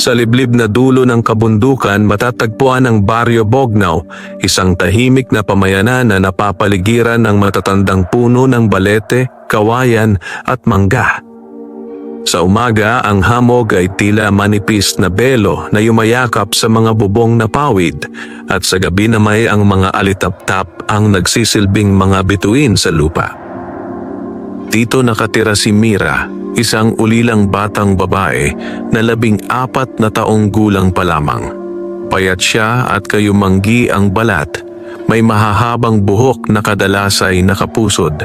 Sa liblib na dulo ng kabundukan matatagpuan ang Baryo Bognao, isang tahimik na pamayanan na napapaligiran ng matatandang puno ng balete, kawayan at mangga. Sa umaga, ang hamog ay tila manipis na belo na yumayakap sa mga bubong na pawid at sa gabi naman ang mga alitap-tap ang nagsisilbing mga bituin sa lupa. Dito nakatira si Mira, isang ulilang batang babae na 14 na taong gulang pa lamang. Payat siya at kayumanggi ang balat, may mahahabang buhok na kadalas ay nakapusod.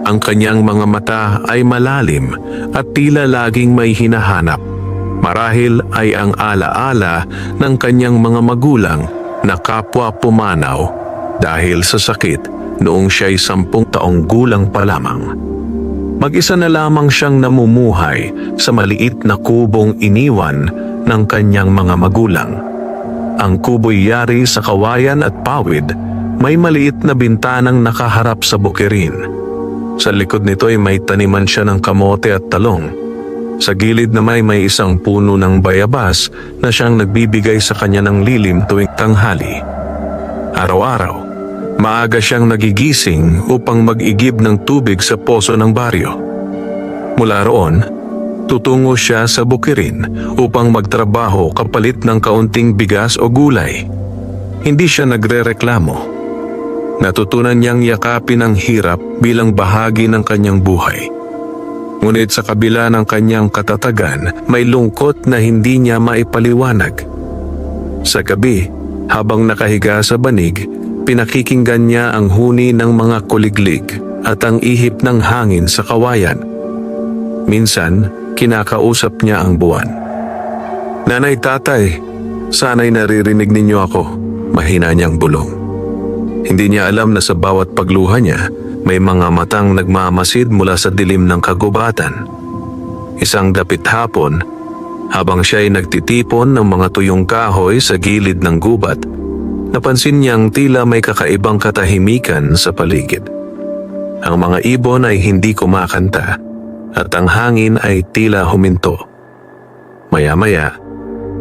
Ang kanyang mga mata ay malalim at tila laging may hinahanap. Marahil ay ang alaala ng kanyang mga magulang na kapwa pumanaw dahil sa sakit noong siya'y 10 taong gulang pa lamang. Mag-isa na lamang siyang namumuhay sa maliit na kubong iniwan ng kanyang mga magulang. Ang kubo'y yari sa kawayan at pawid, may maliit na bintanang nakaharap sa bukirin. Sa likod nito ay may taniman siya ng kamote at talong. Sa gilid naman may isang puno ng bayabas na siyang nagbibigay sa kanya ng lilim tuwing tanghali. Araw-araw, maaga siyang nagigising upang mag-igib ng tubig sa poso ng baryo. Mula roon, tutungo siya sa bukirin upang magtrabaho kapalit ng kaunting bigas o gulay. Hindi siya nagrereklamo. Natutunan niyang yakapin ang hirap bilang bahagi ng kanyang buhay. Ngunit sa kabila ng kanyang katatagan, may lungkot na hindi niya maipaliwanag. Sa gabi, habang nakahiga sa banig, pinakikinggan niya ang huni ng mga kuliglig at ang ihip ng hangin sa kawayan. Minsan, kinakausap niya ang buwan. "Nanay, tatay, sana'y naririnig ninyo ako," mahina niyang bulong. Hindi niya alam na sa bawat pagluha niya, may mga matang nagmamasid mula sa dilim ng kagubatan. Isang dapit hapon, habang siya ay nagtitipon ng mga tuyong kahoy sa gilid ng gubat, napansin niyang tila may kakaibang katahimikan sa paligid. Ang mga ibon ay hindi kumakanta at ang hangin ay tila huminto. Maya-maya,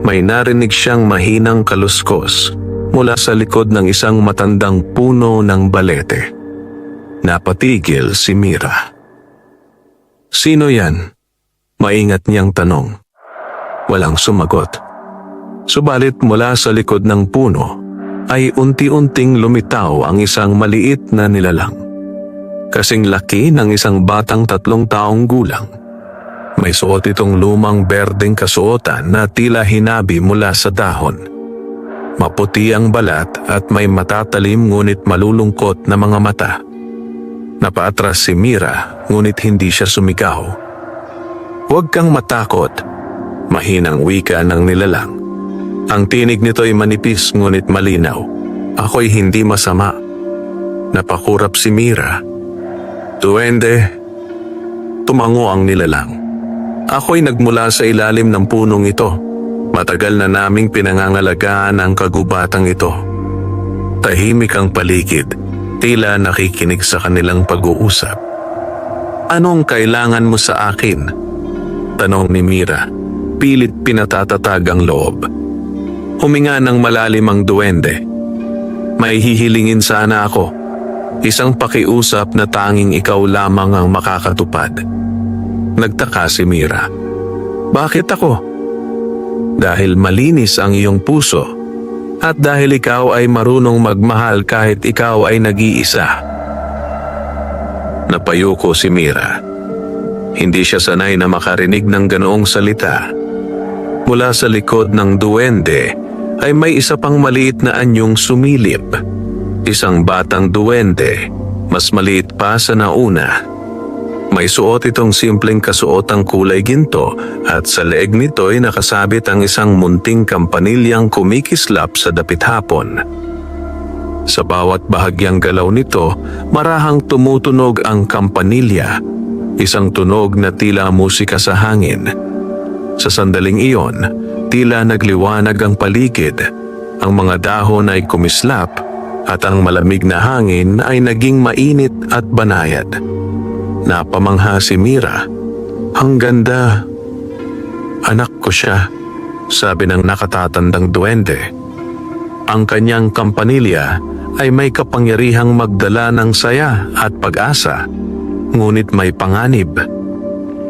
may narinig siyang mahinang kaluskos mula sa likod ng isang matandang puno ng balete. Napatigil si Mira. "Sino yan?" Maingat niyang tanong. Walang sumagot. Subalit mula sa likod ng puno ay unti-unting lumitaw ang isang maliit na nilalang. Kasing laki ng isang batang 3 taong gulang. May suot itong lumang berdeng kasuotan na tila hinabi mula sa dahon. Maputi ang balat at may matatalim ngunit malulungkot na mga mata. Napaatras si Mira ngunit hindi siya sumigaw. "Huwag kang matakot," mahinang wika ng nilalang. Ang tinig nito ay manipis ngunit malinaw. "Ako'y hindi masama." Napakurap si Mira. "Duwende," tumango ang nilalang. "Ako'y nagmula sa ilalim ng punong ito. Matagal na naming pinangangalagaan ang kagubatang ito." Tahimik ang paligid, tila nakikinig sa kanilang pag-uusap. "Anong kailangan mo sa akin?" tanong ni Mira, pilit pinatatatag ang loob. Huminga ng malalim ang duwende. "May hihilingin sana ako. Isang pakiusap na tanging ikaw lamang ang makakatupad." Nagtaka si Mira. "Bakit ako?" "Dahil malinis ang iyong puso at dahil ikaw ay marunong magmahal kahit ikaw ay nag-iisa." Napayuko si Mira. Hindi siya sanay na makarinig ng ganoong salita. Mula sa likod ng duwende ay may isa pang maliit na anyong sumilip. Isang batang duwende, mas maliit pa sa nauna. May suot itong simpleng kasuotang kulay ginto at sa leeg nito ay nakasabit ang isang munting kampanilyang kumikislap sa dapit hapon. Sa bawat bahagyang galaw nito, marahang tumutunog ang kampanilya, isang tunog na tila musika sa hangin. Sa sandaling iyon, tila nagliwanag ang paligid. Ang mga dahon ay kumislap at ang malamig na hangin ay naging mainit at banayad. Napamangha si Mira. "Ang ganda. Anak ko siya." sabi ng nakatatandang duwende. Ang kanyang kampanilya ay may kapangyarihang magdala ng saya at pag-asa, ngunit may panganib.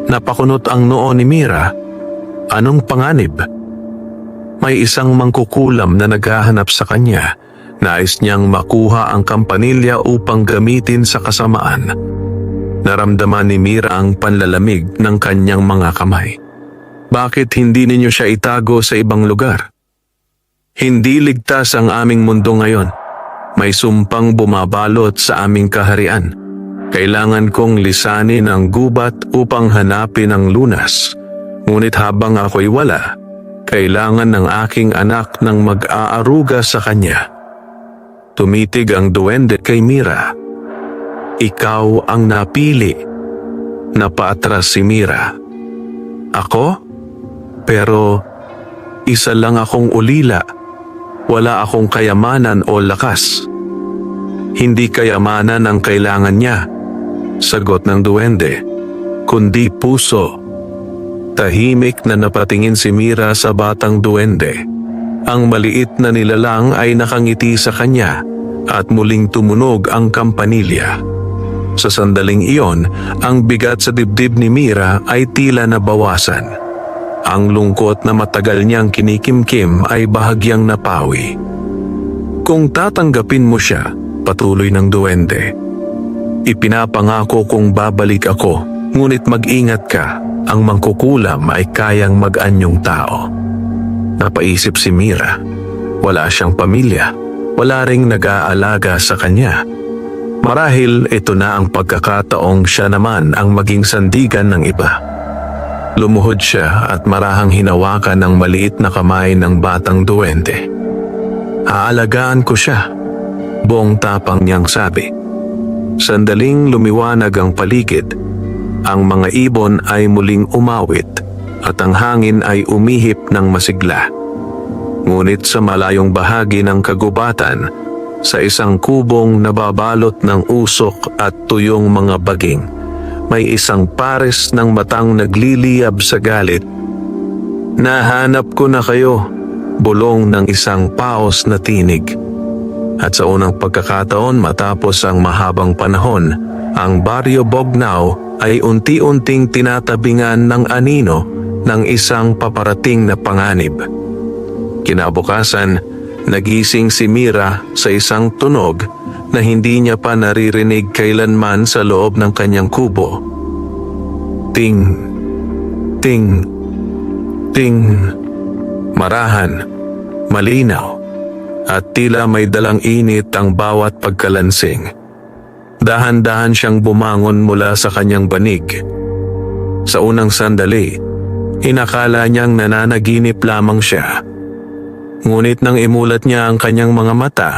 Napakunot ang noo ni Mira. Anong panganib? May isang mangkukulam na naghahanap sa kanya. Nais niyang makuha ang kampanilya upang gamitin sa kasamaan. Naramdaman ni Mira ang panlalamig ng kanyang mga kamay. Bakit hindi ninyo siya itago sa ibang lugar? Hindi ligtas ang aming mundo ngayon. May sumpang bumabalot sa aming kaharian. Kailangan kong lisanin ang gubat upang hanapin ang lunas. Ngunit habang ako'y wala, kailangan ng aking anak ng mag-aaruga sa kanya. Tumitig ang duwende kay Mira. Ikaw ang napili. Napaatras si Mira. Ako? Pero isa lang akong ulila. Wala akong kayamanan o lakas. Hindi kayamanan ang kailangan niya, sagot ng duwende, kundi puso. Tahimik na napatingin si Mira sa batang duwende. Ang maliit na nilalang ay nakangiti sa kanya at muling tumunog ang kampanilya. Sa sandaling iyon, ang bigat sa dibdib ni Mira ay tila nabawasan. Ang lungkot na matagal niyang kinikimkim ay bahagyang napawi. Kung tatanggapin mo siya, patuloy ng duwende, ipinapangako kong babalik ako, ngunit mag-ingat ka, ang mangkukulam ay kayang mag-anyong tao. Napaisip si Mira. Wala siyang pamilya. Wala ring nag-aalaga sa kanya. Marahil ito na ang pagkakataong siya naman ang maging sandigan ng iba. Lumuhod siya at marahang hinawakan ng maliit na kamay ng batang duwende. Aalagaan ko siya, buong tapang niyang sabi. Sandaling lumiwanag ang paligid. Ang mga ibon ay muling umawit at ang hangin ay umihip ng masigla. Ngunit sa malayong bahagi ng kagubatan, sa isang kubong nababalot ng usok at tuyong mga baging, may isang pares ng matang nagliliyab sa galit. Nahanap ko na kayo, bulong ng isang paos na tinig. At sa unang pagkakataon matapos ang mahabang panahon, ang Baryo Bognao ay unti-unting tinatabingan ng anino ng isang paparating na panganib. Kinabukasan, nagising si Mira sa isang tunog na hindi niya pa naririnig kailanman sa loob ng kanyang kubo. Ting, ting, ting. Marahan, malinaw, at tila may dalang init ang bawat pagkalansing. Dahan-dahan siyang bumangon mula sa kanyang banig. Sa unang sandali, inakala niyang nananaginip lamang siya. Ngunit nang imulat niya ang kanyang mga mata,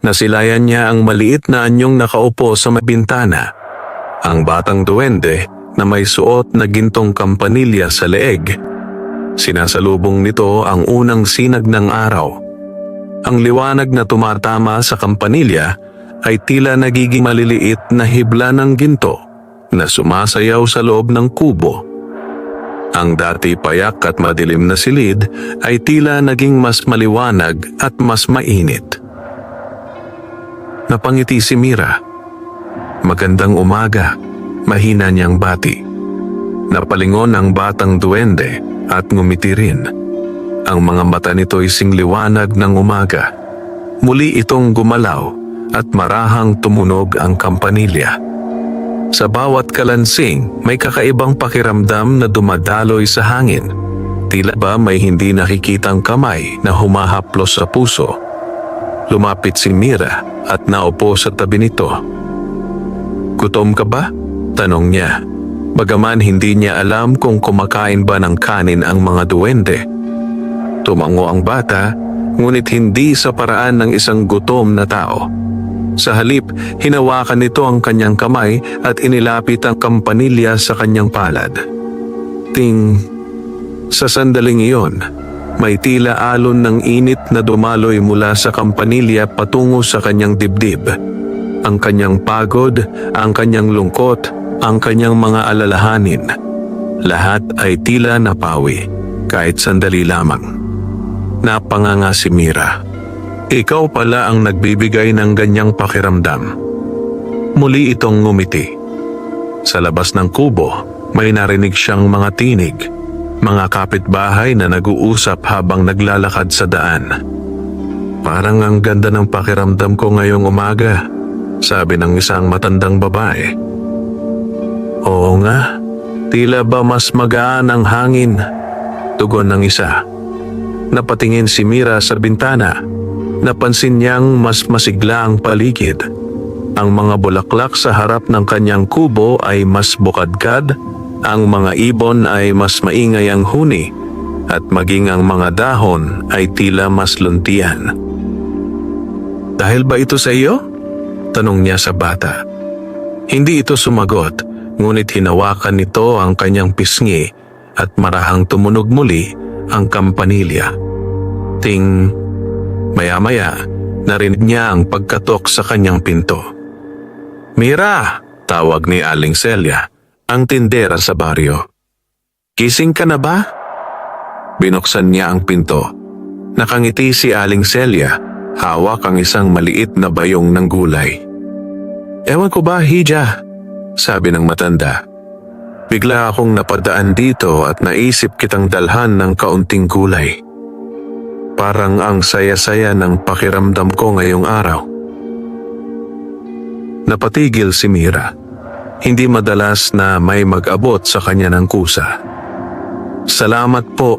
nasilayan niya ang maliit na anyong nakaupo sa may bintana. Ang batang duwende na may suot na gintong kampanilya sa leeg. Sinasalubong nito ang unang sinag ng araw. Ang liwanag na tumatama sa kampanilya ay tila nagiging maliliit na hibla ng ginto na sumasayaw sa loob ng kubo. Ang dati payak at madilim na silid ay tila naging mas maliwanag at mas mainit. Napangiti si Mira. Magandang umaga, mahina niyang bati. Napalingon ang batang duwende at ngumiti rin. Ang mga mata nito'y singliwanag ng umaga. Muli itong gumalaw at marahang tumunog ang kampanilya. Sa bawat kalansing, may kakaibang pakiramdam na dumadaloy sa hangin. Tila ba may hindi nakikitang kamay na humahaplos sa puso. Lumapit si Mira at naupo sa tabi nito. Gutom ka ba? Tanong niya. Bagaman hindi niya alam kung kumakain ba ng kanin ang mga duwende. Tumango ang bata, ngunit hindi sa paraan ng isang gutom na tao. Sa halip, hinawakan nito ang kanyang kamay at inilapit ang kampanilya sa kanyang palad. Ting! Sa sandaling iyon, may tila alon ng init na dumaloy mula sa kampanilya patungo sa kanyang dibdib. Ang kanyang pagod, ang kanyang lungkot, ang kanyang mga alalahanin. Lahat ay tila napawi, kahit sandali lamang. Napanganga si Mira. Ikaw pala ang nagbibigay ng ganyang pakiramdam. Muli itong ngumiti. Sa labas ng kubo, may narinig siyang mga tinig. Mga kapitbahay na nag-uusap habang naglalakad sa daan. Parang ang ganda ng pakiramdam ko ngayong umaga, sabi ng isang matandang babae. Oo nga, tila ba mas magaan ang hangin, tugon ng isa. Napatingin si Mira sa bintana. Napansin niyang mas masigla ang paligid. Ang mga bulaklak sa harap ng kanyang kubo ay mas bukadkad, ang mga ibon ay mas maingay ang huni, at maging ang mga dahon ay tila mas luntian. Dahil ba ito sa iyo? Tanong niya sa bata. Hindi ito sumagot, ngunit hinawakan nito ang kanyang pisngi at marahang tumunog muli ang kampanilya. Ting, maya-maya, narinig niya ang pagkatok sa kanyang pinto. Mira! Tawag ni Aling Celia, ang tindera sa baryo. Gising ka na ba? Binuksan niya ang pinto. Nakangiti si Aling Celia, hawak ang isang maliit na bayong ng gulay. Ewan ko ba, Hija? Sabi ng matanda. Bigla akong napadaan dito at naisip kitang dalhan ng kaunting gulay. Parang ang saya-saya ng pakiramdam ko ngayong araw. Napatigil si Mira. Hindi madalas na may mag-abot sa kanya ng kusa. Salamat po.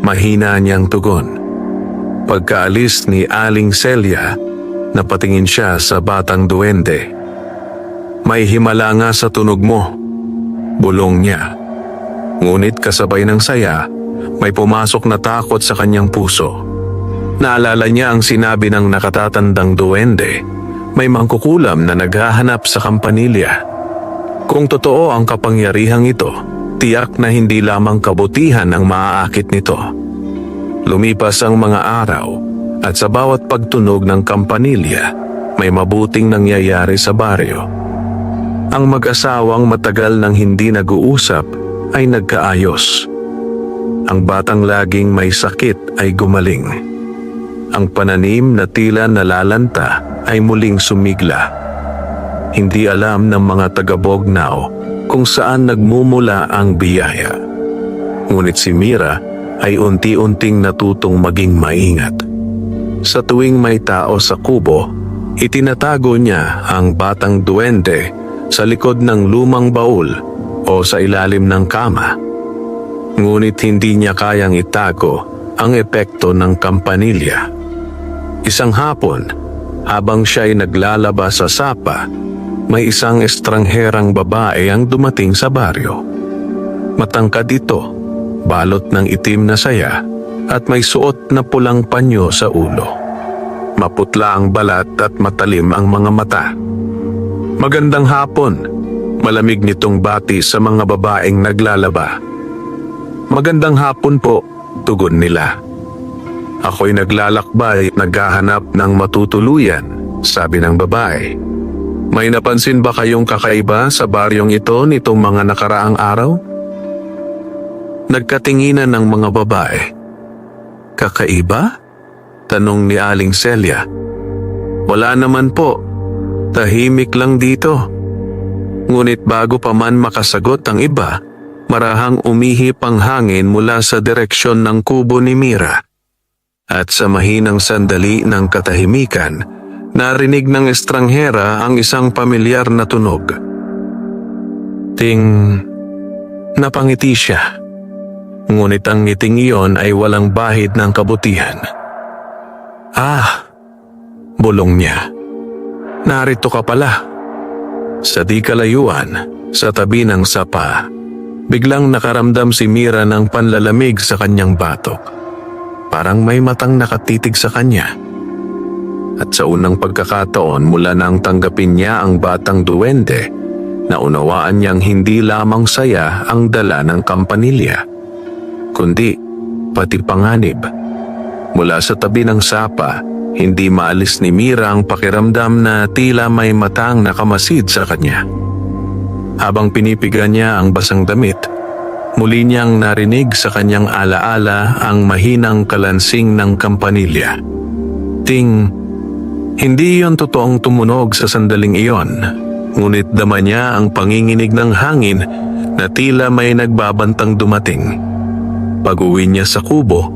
Mahina niyang tugon. Pagkaalis ni Aling Celia, napatingin siya sa batang duwende. May himala nga sa tunog mo, bulong niya. Ngunit kasabay ng saya, may pumasok na takot sa kanyang puso. Naalala niya ang sinabi ng nakatatandang duwende, may mangkukulam na naghahanap sa kampanilya. Kung totoo ang kapangyarihang ito, tiyak na hindi lamang kabutihan ang maaakit nito. Lumipas ang mga araw at sa bawat pagtunog ng kampanilya, may mabuting nangyayari sa baryo. Ang mag-asawang matagal nang hindi nag-uusap ay nagkaayos. Ang batang laging may sakit ay gumaling. Ang pananim na tila nalalanta ay muling sumigla. Hindi alam ng mga taga-Bognao kung saan nagmumula ang biyaya. Ngunit si Mira ay unti-unting natutong maging maingat. Sa tuwing may tao sa kubo, itinatago niya ang batang duwende sa likod ng lumang baul o sa ilalim ng kama. Ngunit hindi niya kayang itago ang epekto ng kampanilya. Isang hapon, habang siya'y naglalaba sa sapa, may isang estrangherang babae ang dumating sa baryo. Matangkad ito, balot ng itim na saya at may suot na pulang panyo sa ulo. Maputla ang balat at matalim ang mga mata. Magandang hapon, malamig nitong bati sa mga babaeng naglalaba. Magandang hapon po, tugon nila. Ako'y naglalakbay at naghahanap ng matutuluyan, sabi ng babae. May napansin ba kayong kakaiba sa baryong ito nitong mga nakaraang araw? Nagkatinginan ng mga babae. Kakaiba? Tanong ni Aling Celia. Wala naman po. Tahimik lang dito. Ngunit bago pa man makasagot ang iba, marahang umihip ang hangin mula sa direksyon ng kubo ni Mira. At sa mahinang sandali ng katahimikan, narinig ng estranghera ang isang pamilyar na tunog. Ting, napangiti siya. Ngunit ang ngiting iyon ay walang bahid ng kabutihan. Ah, bulong niya. Narito ka pala. Sa di kalayuan, sa tabi ng sapa, biglang nakaramdam si Mira ng panlalamig sa kanyang batok. Parang may matang nakatitig sa kanya. At sa unang pagkakataon mula nang tanggapin niya ang batang duwende, naunawaan niyang hindi lamang saya ang dala ng kampanilya, kundi pati panganib. Mula sa tabi ng sapa, hindi maalis ni Mira ang pakiramdam na tila may matang nakamasid sa kanya. Habang pinipiga niya ang basang damit, Muli niyang narinig sa kanyang alaala ang mahinang kalansing ng kampanilya. Ting, hindi iyon totoong tumunog sa sandaling iyon, ngunit dama niya ang panginginig ng hangin na tila may nagbabantang dumating. Pag-uwi niya sa kubo,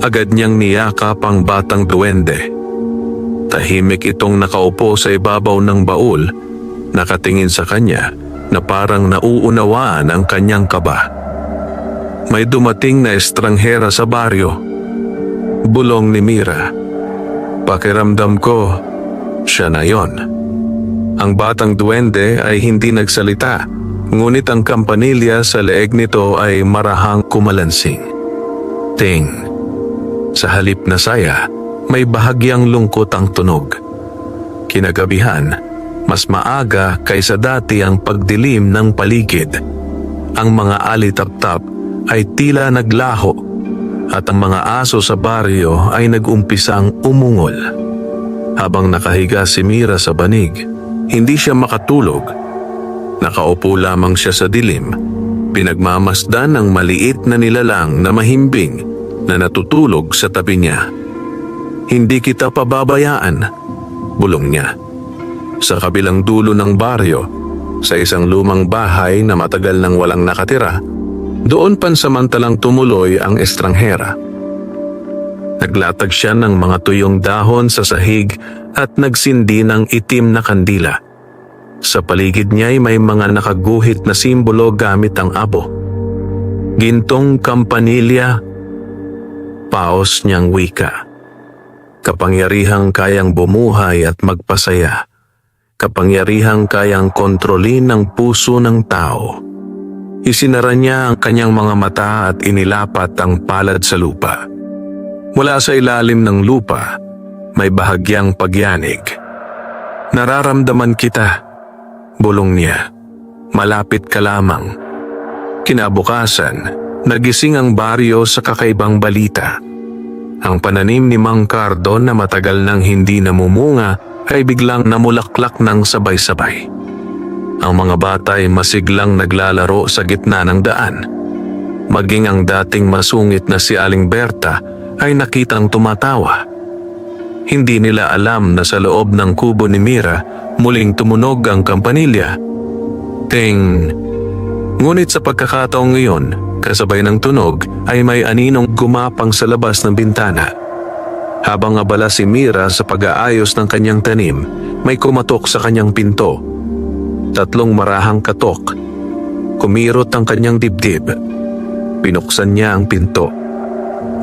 agad niyang niyakap ang batang duwende. Tahimik itong nakaupo sa ibabaw ng baul, nakatingin sa kanya na parang nauunawaan ang kanyang kaba. May dumating na estranghera sa baryo. Bulong ni Mira. Pakiramdam ko, siya na yon. Ang batang duwende ay hindi nagsalita, ngunit ang kampanilya sa leeg nito ay marahang kumalansing. Ting. Sa halip na saya, may bahagyang lungkot ang tunog. Kinagabihan, mas maaga kaysa dati ang pagdilim ng paligid. Ang mga alitap-tap ay tila naglaho at ang mga aso sa baryo ay nag-umpisang umungol. Habang nakahiga si Mira sa banig, hindi siya makatulog. Nakaupo lamang siya sa dilim, pinagmamasdan ng maliit na nilalang na mahimbing na natutulog sa tabi niya. Hindi kita pababayaan, bulong niya. Sa kabilang dulo ng baryo, sa isang lumang bahay na matagal nang walang nakatira, doon pansamantalang tumuloy ang estranghera. Naglatag siya ng mga tuyong dahon sa sahig at nagsindi ng itim na kandila. Sa paligid niya ay may mga nakaguhit na simbolo gamit ang abo. Gintong kampanilya, paos niyang wika. Kapangyarihang kayang bumuhay at magpasaya. Kapangyarihang kayang kontrolin ang puso ng tao. Isinara niya ang kanyang mga mata at inilapat ang palad sa lupa. Mula sa ilalim ng lupa, may bahagyang pagyanig. Nararamdaman kita, bulong niya. Malapit ka lamang. Kinabukasan, nagising ang baryo sa kakaibang balita. Ang pananim ni Mang Cardo na matagal nang hindi namumunga ay biglang namulaklak ng sabay-sabay. Ang mga bata ay masiglang naglalaro sa gitna ng daan. Maging ang dating masungit na si Aling Berta ay nakitang tumatawa. Hindi nila alam na sa loob ng kubo ni Mira muling tumunog ang kampanilya. Ting! Ngunit sa pagkakataong iyon, kasabay ng tunog ay may aninong gumapang sa labas ng bintana. Habang abala si Mira sa pag-aayos ng kanyang tanim, may kumatok sa kanyang pinto. 3 marahang katok. Kumirot ang kanyang dibdib. Pinuksan niya ang pinto.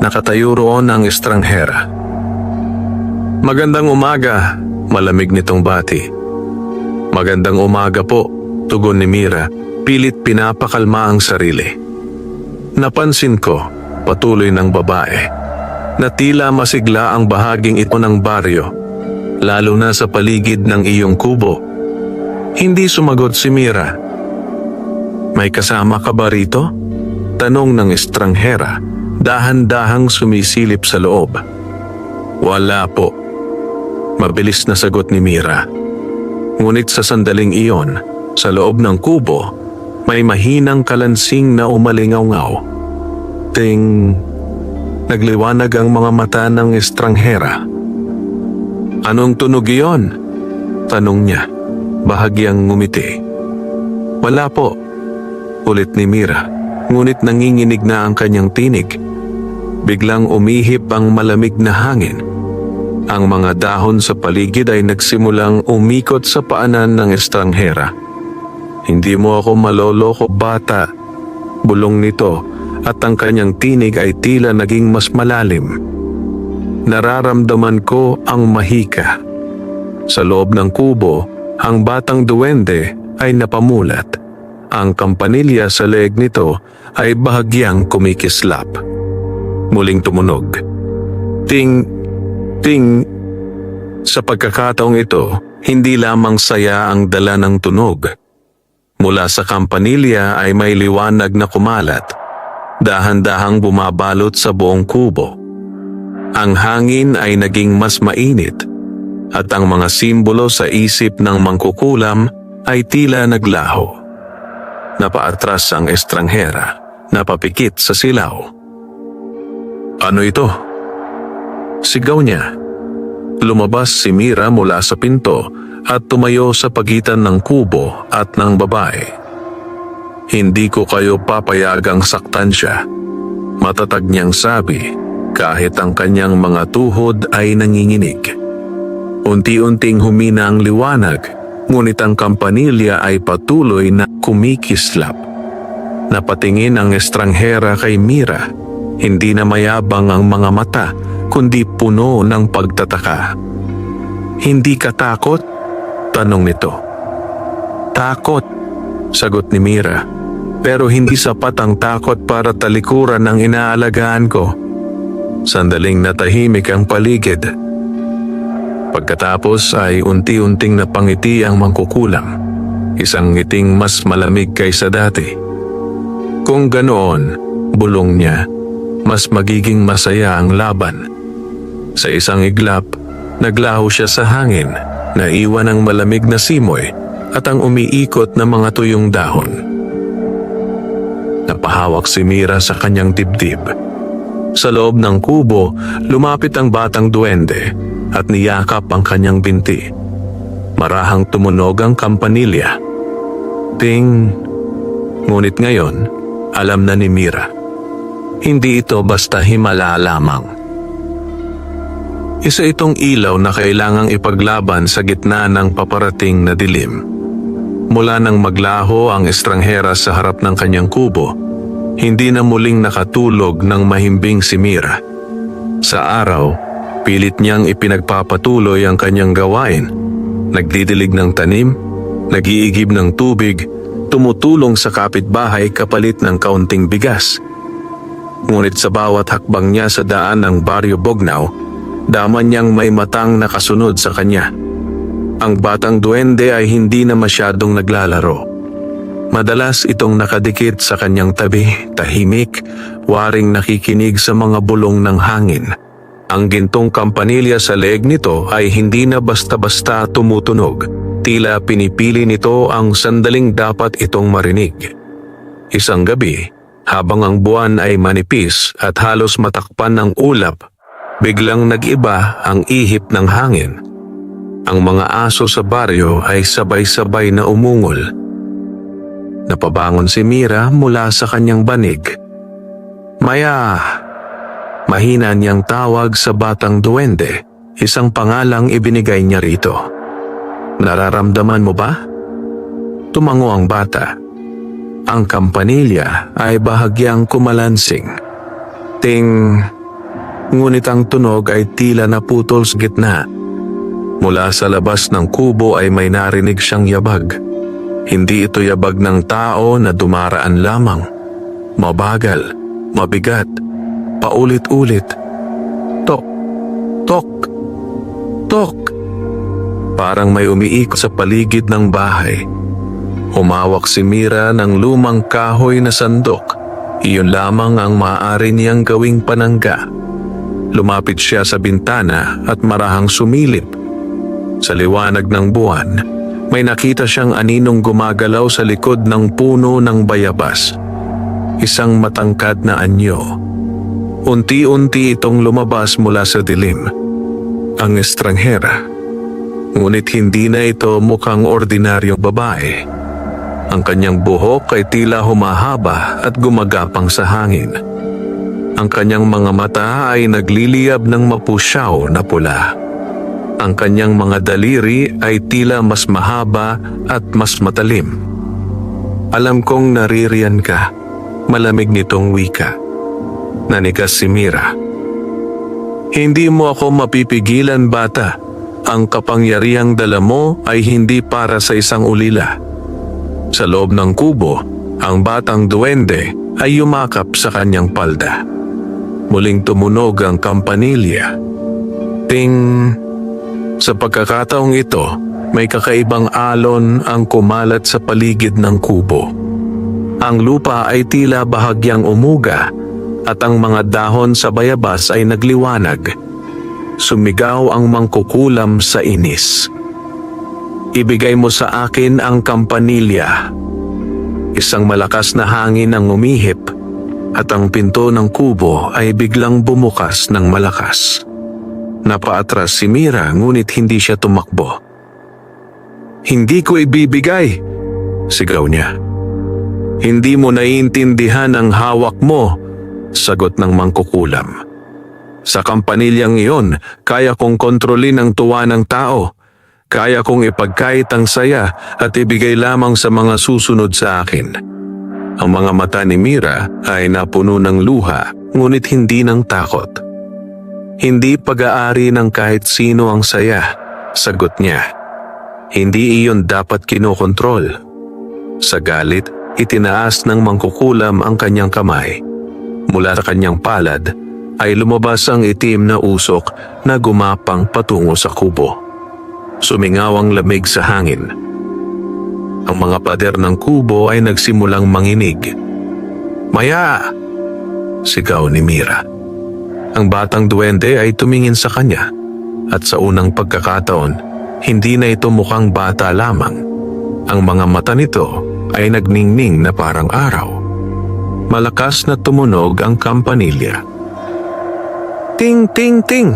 Nakatayo roon ang estranghera. Magandang umaga, malamig nitong bati. Magandang umaga po, tugon ni Mira, pilit pinapakalma ang sarili. Napansin ko, patuloy ng babae, na tila masigla ang bahaging ito ng baryo, lalo na sa paligid ng iyong kubo. Hindi sumagot si Mira. May kasama ka ba rito? Tanong ng estranghera, dahan-dahang sumisilip sa loob. Wala po. Mabilis na sagot ni Mira. Ngunit sa sandaling iyon, sa loob ng kubo, may mahinang kalansing na umalingaw-ngaw. Ting! Nagliwanag ang mga mata ng estranghera. Anong tunog iyon? Tanong niya. Bahagyang ngumiti. Wala po, ulit ni Mira, ngunit nanginginig na ang kanyang tinig. Biglang umihip ang malamig na hangin. Ang mga dahon sa paligid ay nagsimulang umikot sa paanan ng estranghera. Hindi mo ako maloloko, bata, bulong nito, at ang kanyang tinig ay tila naging mas malalim. Nararamdaman ko ang mahika. Sa loob ng kubo, ang batang duwende ay napamulat. Ang kampanilya sa leeg nito ay bahagyang kumikislap. Muling tumunog. Ting! Ting! Sa pagkakataong ito, hindi lamang saya ang dala ng tunog. Mula sa kampanilya ay may liwanag na kumalat, dahan-dahang bumabalot sa buong kubo. Ang hangin ay naging mas mainit, at ang mga simbolo sa isip ng mangkukulam ay tila naglaho. Napaatras ang estranghera, napapikit sa silaw. "Ano ito?" sigaw niya. Lumabas si Mira mula sa pinto at tumayo sa pagitan ng kubo at ng babae. "Hindi ko kayo papayagang saktan siya," matatag niyang sabi kahit ang kanyang mga tuhod ay nanginginig. Unti-unting humina ang liwanag, ngunit ang kampanilya ay patuloy na kumikislap. Napatingin ang estranghera kay Mira. Hindi na mayabang ang mga mata, kundi puno ng pagtataka. "Hindi ka takot?" tanong nito. "Takot," sagot ni Mira. "Pero hindi sapat ang takot para talikuran ang inaalagaan ko." Sandaling natahimik ang paligid. Pagkatapos ay unti-unting napangiti ang mangkukulam. Isang ngiting mas malamig kaysa dati. Kung ganoon, bulong niya, mas magiging masaya ang laban. Sa isang iglap, naglaho siya sa hangin, naiwan ang malamig na simoy at ang umiikot na mga tuyong dahon. Napahawak si Mira sa kanyang dibdib. Sa loob ng kubo, lumapit ang batang duwende at niyakap ang kanyang binti. Marahang tumunog ang kampanilya. Ting! Ngunit ngayon, alam na ni Mira. Hindi ito basta himala lamang. Isa itong ilaw na kailangang ipaglaban sa gitna ng paparating na dilim. Mula nang maglaho ang estranghera sa harap ng kanyang kubo, hindi na muling nakatulog ng mahimbing si Mira. Sa araw, pilit niyang ipinagpapatuloy ang kanyang gawain. Nagdidilig ng tanim, nag-iigib ng tubig, tumutulong sa kapitbahay kapalit ng kaunting bigas. Ngunit sa bawat hakbang niya sa daan ng Baryo Bognao, daman niyang may matang nakasunod sa kanya. Ang batang duwende ay hindi na masyadong naglalaro. Madalas itong nakadikit sa kanyang tabi, tahimik, waring nakikinig sa mga bulong ng hangin. Ang gintong kampanilya sa leeg nito ay hindi na basta-basta tumutunog. Tila pinipili nito ang sandaling dapat itong marinig. Isang gabi, habang ang buwan ay manipis at halos matakpan ng ulap, biglang nag-iba ang ihip ng hangin. Ang mga aso sa baryo ay sabay-sabay na umungol. Napabangon si Mira mula sa kanyang banig. "Maya!" Mahina niyang tawag sa batang duwende, isang pangalang ibinigay niya rito. "Nararamdaman mo ba?" Tumango ang bata. Ang kampanilya ay bahagyang kumalansing. Ting! Ngunit ang tunog ay tila naputol sa gitna. Mula sa labas ng kubo ay may narinig siyang yabag. Hindi ito yabag ng tao na dumaraan lamang. Mabagal, mabigat, paulit-ulit. Tok, tok, tok. Parang may umiikot sa paligid ng bahay. Humawak si Mira ng lumang kahoy na sandok. Iyon lamang ang maaari niyang gawing panangga. Lumapit siya sa bintana at marahang sumilip. Sa liwanag ng buwan, may nakita siyang aninong gumagalaw sa likod ng puno ng bayabas. Isang matangkad na anyo. Unti-unti itong lumabas mula sa dilim. Ang estranghera. Ngunit hindi na ito mukhang ordinaryong babae. Ang kanyang buhok ay tila humahaba at gumagapang sa hangin. Ang kanyang mga mata ay nagliliyab ng mapusyaw na pula. Ang kanyang mga daliri ay tila mas mahaba at mas matalim. "Alam kong naririyan ka," malamig nitong wika. Nanigas si Mira. "Hindi mo ako mapipigilan, bata. Ang kapangyarihang dala mo ay hindi para sa isang ulila." Sa loob ng kubo, ang batang duwende ay yumakap sa kanyang palda. Muling tumunog ang kampanilya. Ting! Sa pagkakataong ito, may kakaibang alon ang kumalat sa paligid ng kubo. Ang lupa ay tila bahagyang umuga at ang mga dahon sa bayabas ay nagliwanag. Sumigaw ang mangkukulam sa inis. "Ibigay mo sa akin ang kampanilya." Isang malakas na hangin ang umihip, at ang pinto ng kubo ay biglang bumukas ng malakas. Napaatras si Mira ngunit hindi siya tumakbo. "Hindi ko ibibigay!" sigaw niya. "Hindi mo naiintindihan ang hawak mo," sagot ng mangkukulam. "Sa kampanilyang iyon, kaya kong kontrolin ang tuwa ng tao. Kaya kong ipagkait ang saya at ibigay lamang sa mga susunod sa akin." Ang mga mata ni Mira ay napuno ng luha, ngunit hindi ng takot. "Hindi pag-aari ng kahit sino ang saya," sagot niya. "Hindi iyon dapat kinokontrol." Sa galit, itinaas ng mangkukulam ang kanyang kamay. Mula sa kanyang palad ay lumabas ang itim na usok na gumapang patungo sa kubo. Sumingaw ang lamig sa hangin. Ang mga pader ng kubo ay nagsimulang manginig. "Maya!" sigaw ni Mira. Ang batang duwende ay tumingin sa kanya at sa unang pagkakataon, hindi na ito mukhang bata lamang. Ang mga mata nito ay nagningning na parang araw. Malakas na tumunog ang kampanilya. Ting ting ting!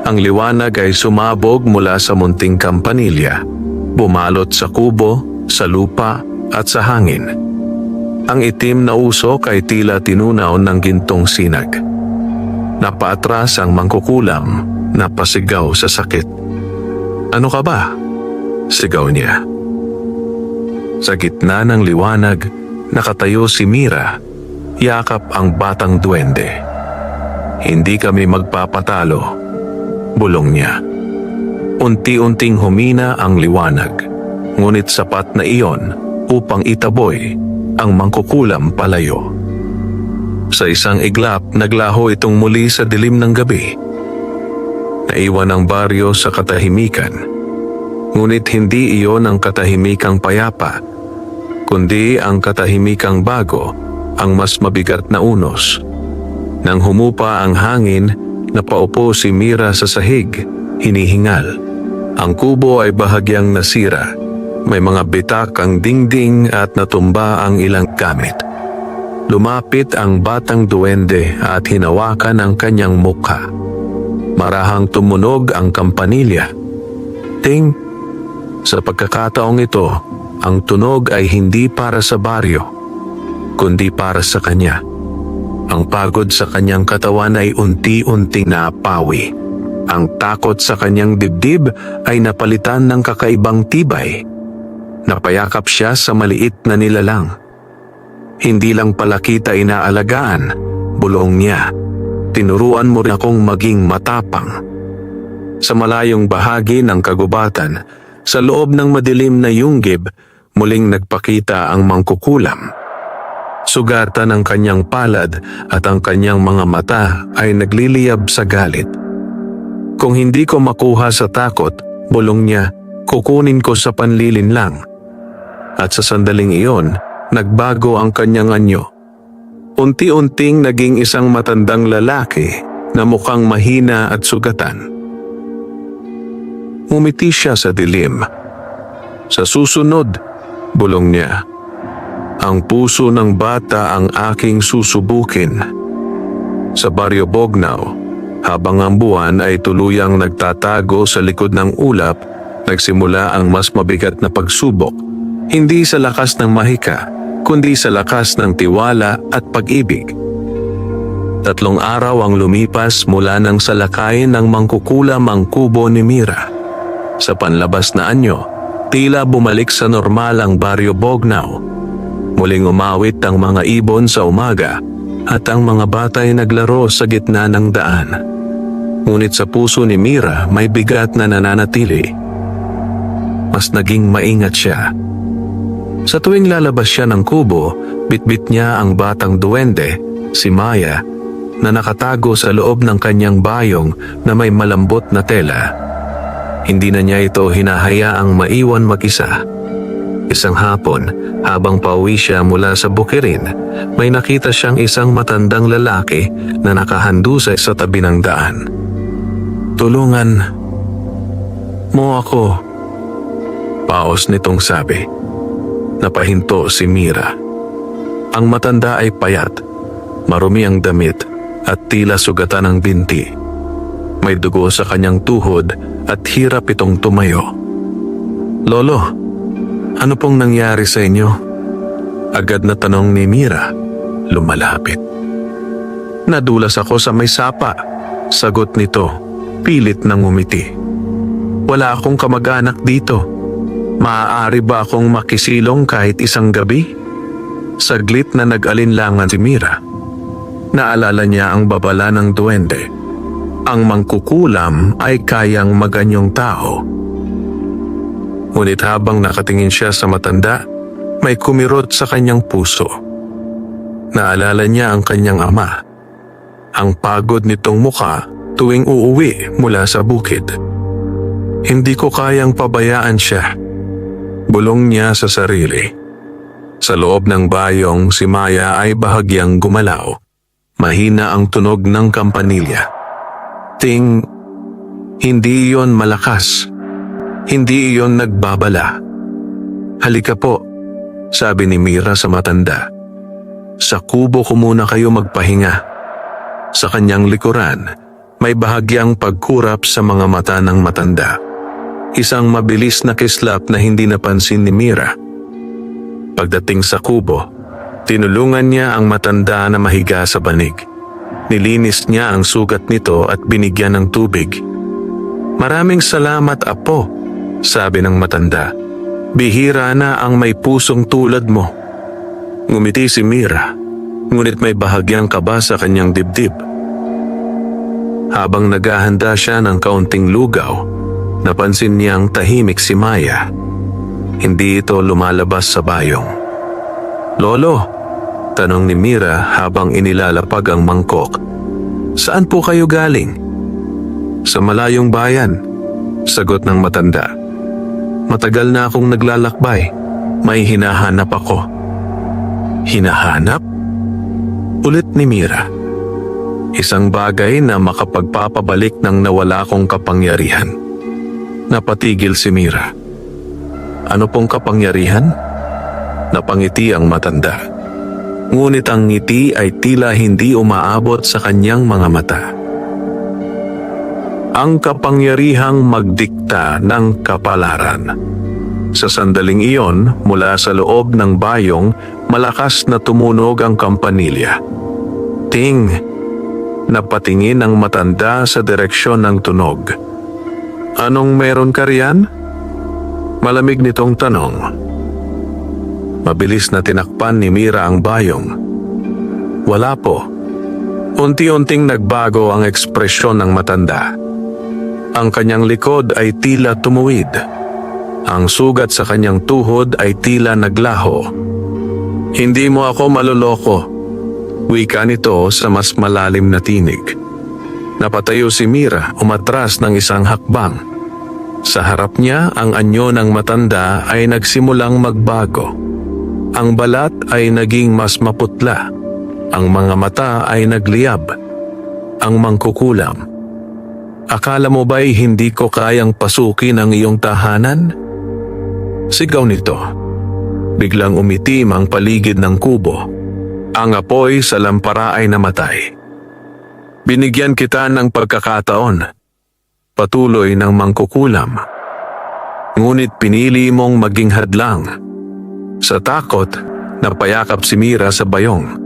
Ang liwanag ay sumabog mula sa munting kampanilya, bumalot sa kubo, sa lupa at sa hangin. Ang itim na usok ay tila tinunaw ng gintong sinag. Napaatras ang mangkukulam, napasigaw sa sakit. "Ano ka ba?" sigaw niya. Sa gitna ng liwanag, nakatayo si Mira, yakap ang batang duwende. "Hindi kami magpapatalo," bulong niya. Unti-unting humina ang liwanag, ngunit sapat na iyon upang itaboy ang mangkukulam palayo. Sa isang iglap, naglaho itong muli sa dilim ng gabi. Naiwan ang baryo sa katahimikan, ngunit hindi iyon ang katahimikang payapa, kundi ang katahimikang bago, ang mas mabigat na unos. Nang humupa ang hangin, napaupo si Mira sa sahig, hinihingal. Ang kubo ay bahagyang nasira. May mga bitak ang dingding at natumba ang ilang gamit. Lumapit ang batang duwende at hinawakan ang kanyang mukha. Marahang tumunog ang kampanilya. Ting! Sa pagkakataong ito, ang tunog ay hindi para sa baryo, kundi para sa kanya. Ang pagod sa kanyang katawan ay unti-unting napawi. Ang takot sa kanyang dibdib ay napalitan ng kakaibang tibay. Napayakap siya sa maliit na nilalang. "Hindi lang pala kita inaalagaan," bulong niya. "Tinuruan mo rin akong maging matapang." Sa malayong bahagi ng kagubatan, sa loob ng madilim na yunggib, muling nagpakita ang mangkukulam. Sugatan ang kanyang palad at ang kanyang mga mata ay nagliliyab sa galit. "Kung hindi ko makuha sa takot," bulong niya, "kukunin ko sa panlilinlang." At sa sandaling iyon, nagbago ang kanyang anyo. Unti-unting naging isang matandang lalaki na mukhang mahina at sugatan. Umiti siya sa dilim. "Sa susunod," bulong niya, "ang puso ng bata ang aking susubukin." Sa Baryo Bognao, habang ang buwan ay tuluyang nagtatago sa likod ng ulap, nagsimula ang mas mabigat na pagsubok, hindi sa lakas ng mahika, kundi sa lakas ng tiwala at pag-ibig. 3 araw ang lumipas mula nang salakayin ng mangkukulam ang kubo ni Mira. Sa panlabas na anyo, tila bumalik sa normal ang Baryo Bognao. Muling umawit ang mga ibon sa umaga at ang mga bata ay naglaro sa gitna ng daan. Ngunit sa puso ni Mira may bigat na nananatili. Mas naging maingat siya. Sa tuwing lalabas siya ng kubo, bitbit niya ang batang duwende, si Maya, na nakatago sa loob ng kanyang bayong na may malambot na tela. Hindi na niya ito hinahayaang maiwan mag-isa. Isang hapon, habang pauwi siya mula sa bukirin, may nakita siyang isang matandang lalaki na nakahandusay sa tabi ng daan. "Tulungan mo ako," paos nitong sabi. Napahinto si Mira. Ang matanda ay payat, Marumi ang damit at tila sugatan ang binti. May dugo sa kanyang tuhod at hirap itong tumayo. "Lolo, ano pong nangyari sa inyo?" Agad na tanong ni Mira, lumalapit. "Nadulas ako sa may sapa," sagot nito, pilit nang umiti. "Wala akong kamag-anak dito. Maaari ba akong makisilong kahit isang gabi?" Saglit na nag-alinlangan si Mira. Naalala niya ang babala ng duwende. Ang mangkukulam ay kayang maganyong tao. Ngunit habang nakatingin siya sa matanda, may kumirot sa kanyang puso. Naalala niya ang kanyang ama. Ang pagod nitong muka tuwing uuwi mula sa bukid. "Hindi ko kayang pabayaan siya," bulong niya sa sarili. Sa loob ng bayong si Maya ay bahagyang gumalaw. Mahina ang tunog ng kampanilya. Ting, hindi iyon malakas. Hindi iyon nagbabala. "Halika po," sabi ni Mira sa matanda. "Sa kubo ko muna kayo magpahinga." Sa kanyang likuran, may bahagyang pagkurap sa mga mata ng matanda. Isang mabilis na kislap na hindi napansin ni Mira. Pagdating sa kubo, tinulungan niya ang matanda na mahiga sa banig. Nilinis niya ang sugat nito at binigyan ng tubig. "Maraming salamat, apo," sabi ng matanda. "Bihira na ang may pusong tulad mo." Ngumiti si Mira, ngunit may bahagyang kaba sa kanyang dibdib. Habang naghahanda siya ng kaunting lugaw, napansin niyang tahimik si Maya. Hindi ito lumalabas sa bayong. "Lolo," tanong ni Mira habang inilalapag ang mangkok, "saan po kayo galing?" "Sa malayong bayan," sagot ng matanda. "Matagal na akong naglalakbay. May hinahanap ako." "Hinahanap?" ulit ni Mira. "Isang bagay na makapagpapabalik ng nawala kong kapangyarihan." Napatigil si Mira. "Ano pong kapangyarihan?" Napangiti ang matanda. Ngunit ang ngiti ay tila hindi umaabot sa kanyang mga mata. "Ang kapangyarihang magdikta ng kapalaran." Sa sandaling iyon, mula sa loob ng bayong, malakas na tumunog ang kampanilya. "Ting!" Napatingin ang matanda sa direksyon ng tunog. "Anong meron ka riyan?" Malamig nitong tanong. Mabilis na tinakpan ni Mira ang bayong. Wala po. Unti-unting nagbago ang ekspresyon ng matanda. Ang kanyang likod ay tila tumuwid. Ang sugat sa kanyang tuhod ay tila naglaho. "Hindi mo ako maloloko," wika nito sa mas malalim na tinig. Napatayo si Mira, umatras ng isang hakbang. Sa harap niya, ang anyo ng matanda ay nagsimulang magbago. Ang balat ay naging mas maputla. Ang mga mata ay nagliyab. Ang mangkukulam. "Akala mo ba'y hindi ko kayang pasukin ang iyong tahanan?" Sigaw nito. Biglang umitim ang paligid ng kubo. Ang apoy sa lampara ay namatay. "Binigyan kita ng pagkakataon," patuloy ng mangkukulam. "Ngunit pinili mong maging hadlang." Sa takot, napayakap si Mira sa bayong.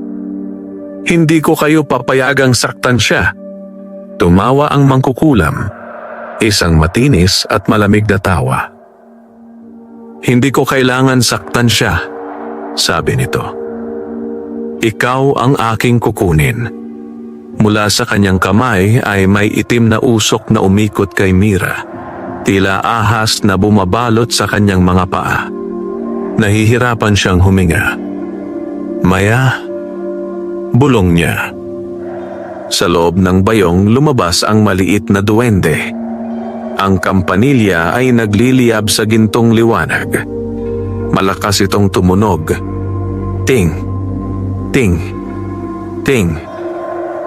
"Hindi ko kayo papayagang saktan siya." Tumawa ang mangkukulam. Isang matinis at malamig na tawa. "Hindi ko kailangan saktan siya," sabi nito. "Ikaw ang aking kukunin." Mula sa kanyang kamay ay may itim na usok na umikot kay Mira. Tila ahas na bumabalot sa kanyang mga paa. Nahihirapan siyang huminga. "Maya," bulong niya. Sa loob ng bayong lumabas ang maliit na duwende. Ang kampanilya ay nagliliyab sa gintong liwanag. Malakas itong tumunog. Ting, ting, ting.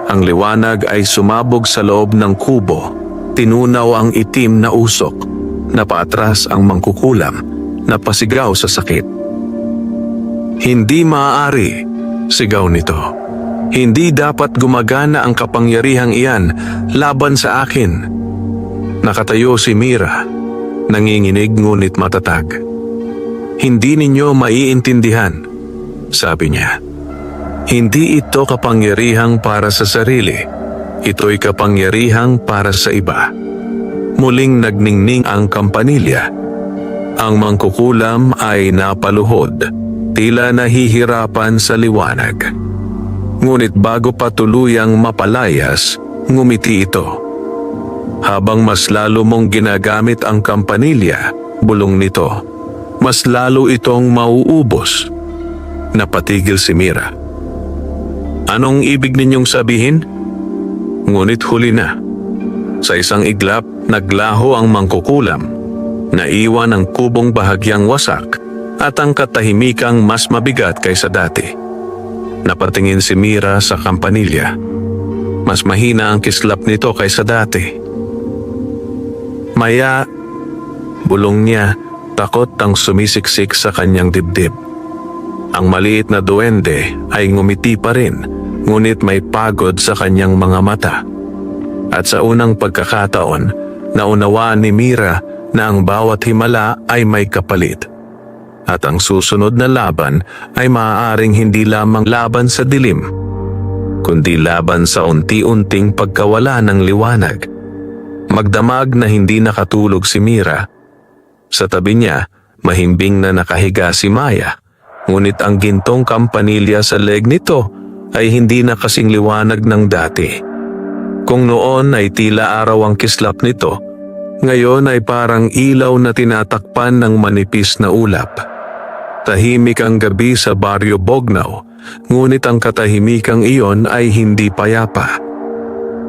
Ang liwanag ay sumabog sa loob ng kubo. Tinunaw ang itim na usok. Napaatras ang mangkukulam. Napasigaw sa sakit. "Hindi maaari," sigaw nito. Hindi dapat gumagana ang kapangyarihang iyan laban sa akin. Nakatayo si Mira, nanginginig ngunit matatag. Hindi ninyo maiintindihan, sabi niya. Hindi ito kapangyarihang para sa sarili. Ito'y kapangyarihang para sa iba. Muling nagningning ang kampanilya. Ang mangkukulam ay napaluhod, tila nahihirapan sa liwanag. Ngunit bago pa tuluyang mapalayas, ngumiti ito. Habang mas lalo mong ginagamit ang kampanilya, bulong nito, mas lalo itong mauubos. Napatigil si Mira. Anong ibig ninyong sabihin? Ngunit huli na. Sa isang iglap, naglaho ang mangkukulam. Naiwan ang kubong bahagyang wasak at ang katahimikang mas mabigat kaysa dati. Napatingin si Mira sa kampanilya. Mas mahina ang kislap nito kaysa dati. Maya, bulong niya, takot ang sumisiksik sa kanyang dibdib. Ang maliit na duwende ay ngumiti pa rin, ngunit may pagod sa kanyang mga mata. At sa unang pagkakataon, naunawaan ni Mira na ang bawat himala ay may kapalit. At ang susunod na laban ay maaaring hindi lamang laban sa dilim, kundi laban sa unti-unting pagkawala ng liwanag. Magdamag na hindi nakatulog si Mira. Sa tabi niya, mahimbing na nakahiga si Maya, ngunit ang gintong kampanilya sa leg nito ay hindi na kasing liwanag ng dati. Kung noon ay tila araw ang kislap nito, ngayon ay parang ilaw na tinatakpan ng manipis na ulap. Tahimik ang gabi sa Baryo Bognao, ngunit ang katahimikang iyon ay hindi payapa.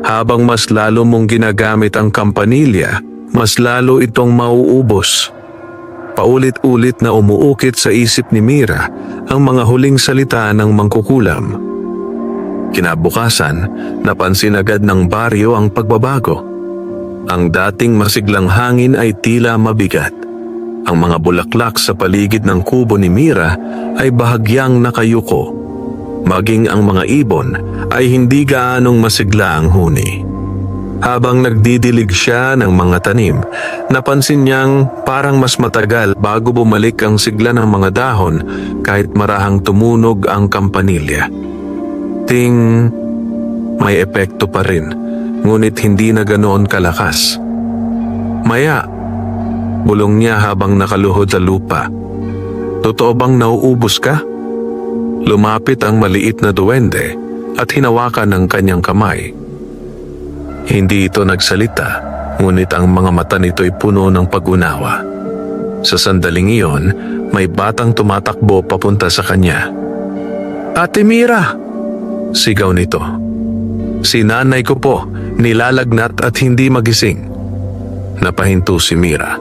Habang mas lalo mong ginagamit ang kampanilya, mas lalo itong mauubos. Paulit-ulit na umuukit sa isip ni Mira ang mga huling salita ng mangkukulam. Kinabukasan, napansin agad ng baryo ang pagbabago. Ang dating masiglang hangin ay tila mabigat. Ang mga bulaklak sa paligid ng kubo ni Mira ay bahagyang nakayuko. Maging ang mga ibon ay hindi gaanong masigla ang huni. Habang nagdidilig siya ng mga tanim, napansin niyang parang mas matagal bago bumalik ang sigla ng mga dahon kahit marahang tumunog ang kampanilya. Ting, may epekto pa rin, ngunit hindi na ganoon kalakas. Maya, bulong niya habang nakaluhod sa lupa. Totoo bang nauubos ka? Lumapit ang maliit na duwende at hinawakan ng kanyang kamay. Hindi ito nagsalita, ngunit ang mga mata nito'y puno ng pag-unawa. Sa sandaling iyon, may batang tumatakbo papunta sa kanya. Ate Mira! Sigaw nito. Si nanay ko po, nilalagnat at hindi magising. Napahinto si Mira.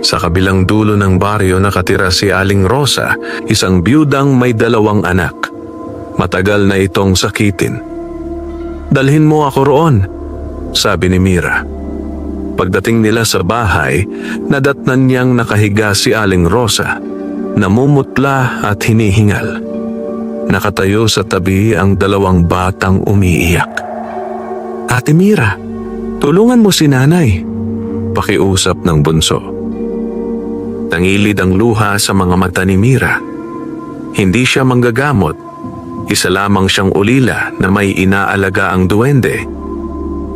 Sa kabilang dulo ng baryo nakatira si Aling Rosa, isang biyudang may 2 anak. Matagal na itong sakitin. Dalhin mo ako roon, sabi ni Mira. Pagdating nila sa bahay, nadatnan niyang nakahiga si Aling Rosa, namumutla at hinihingal. Nakatayo sa tabi ang 2 batang umiiyak. Ate Mira, tulungan mo si nanay, pakiusap ng bunso. Tangilid ang luha sa mga mata ni Mira. Hindi siya manggagamot. Isa lamang siyang ulila na may inaalaga ang duwende.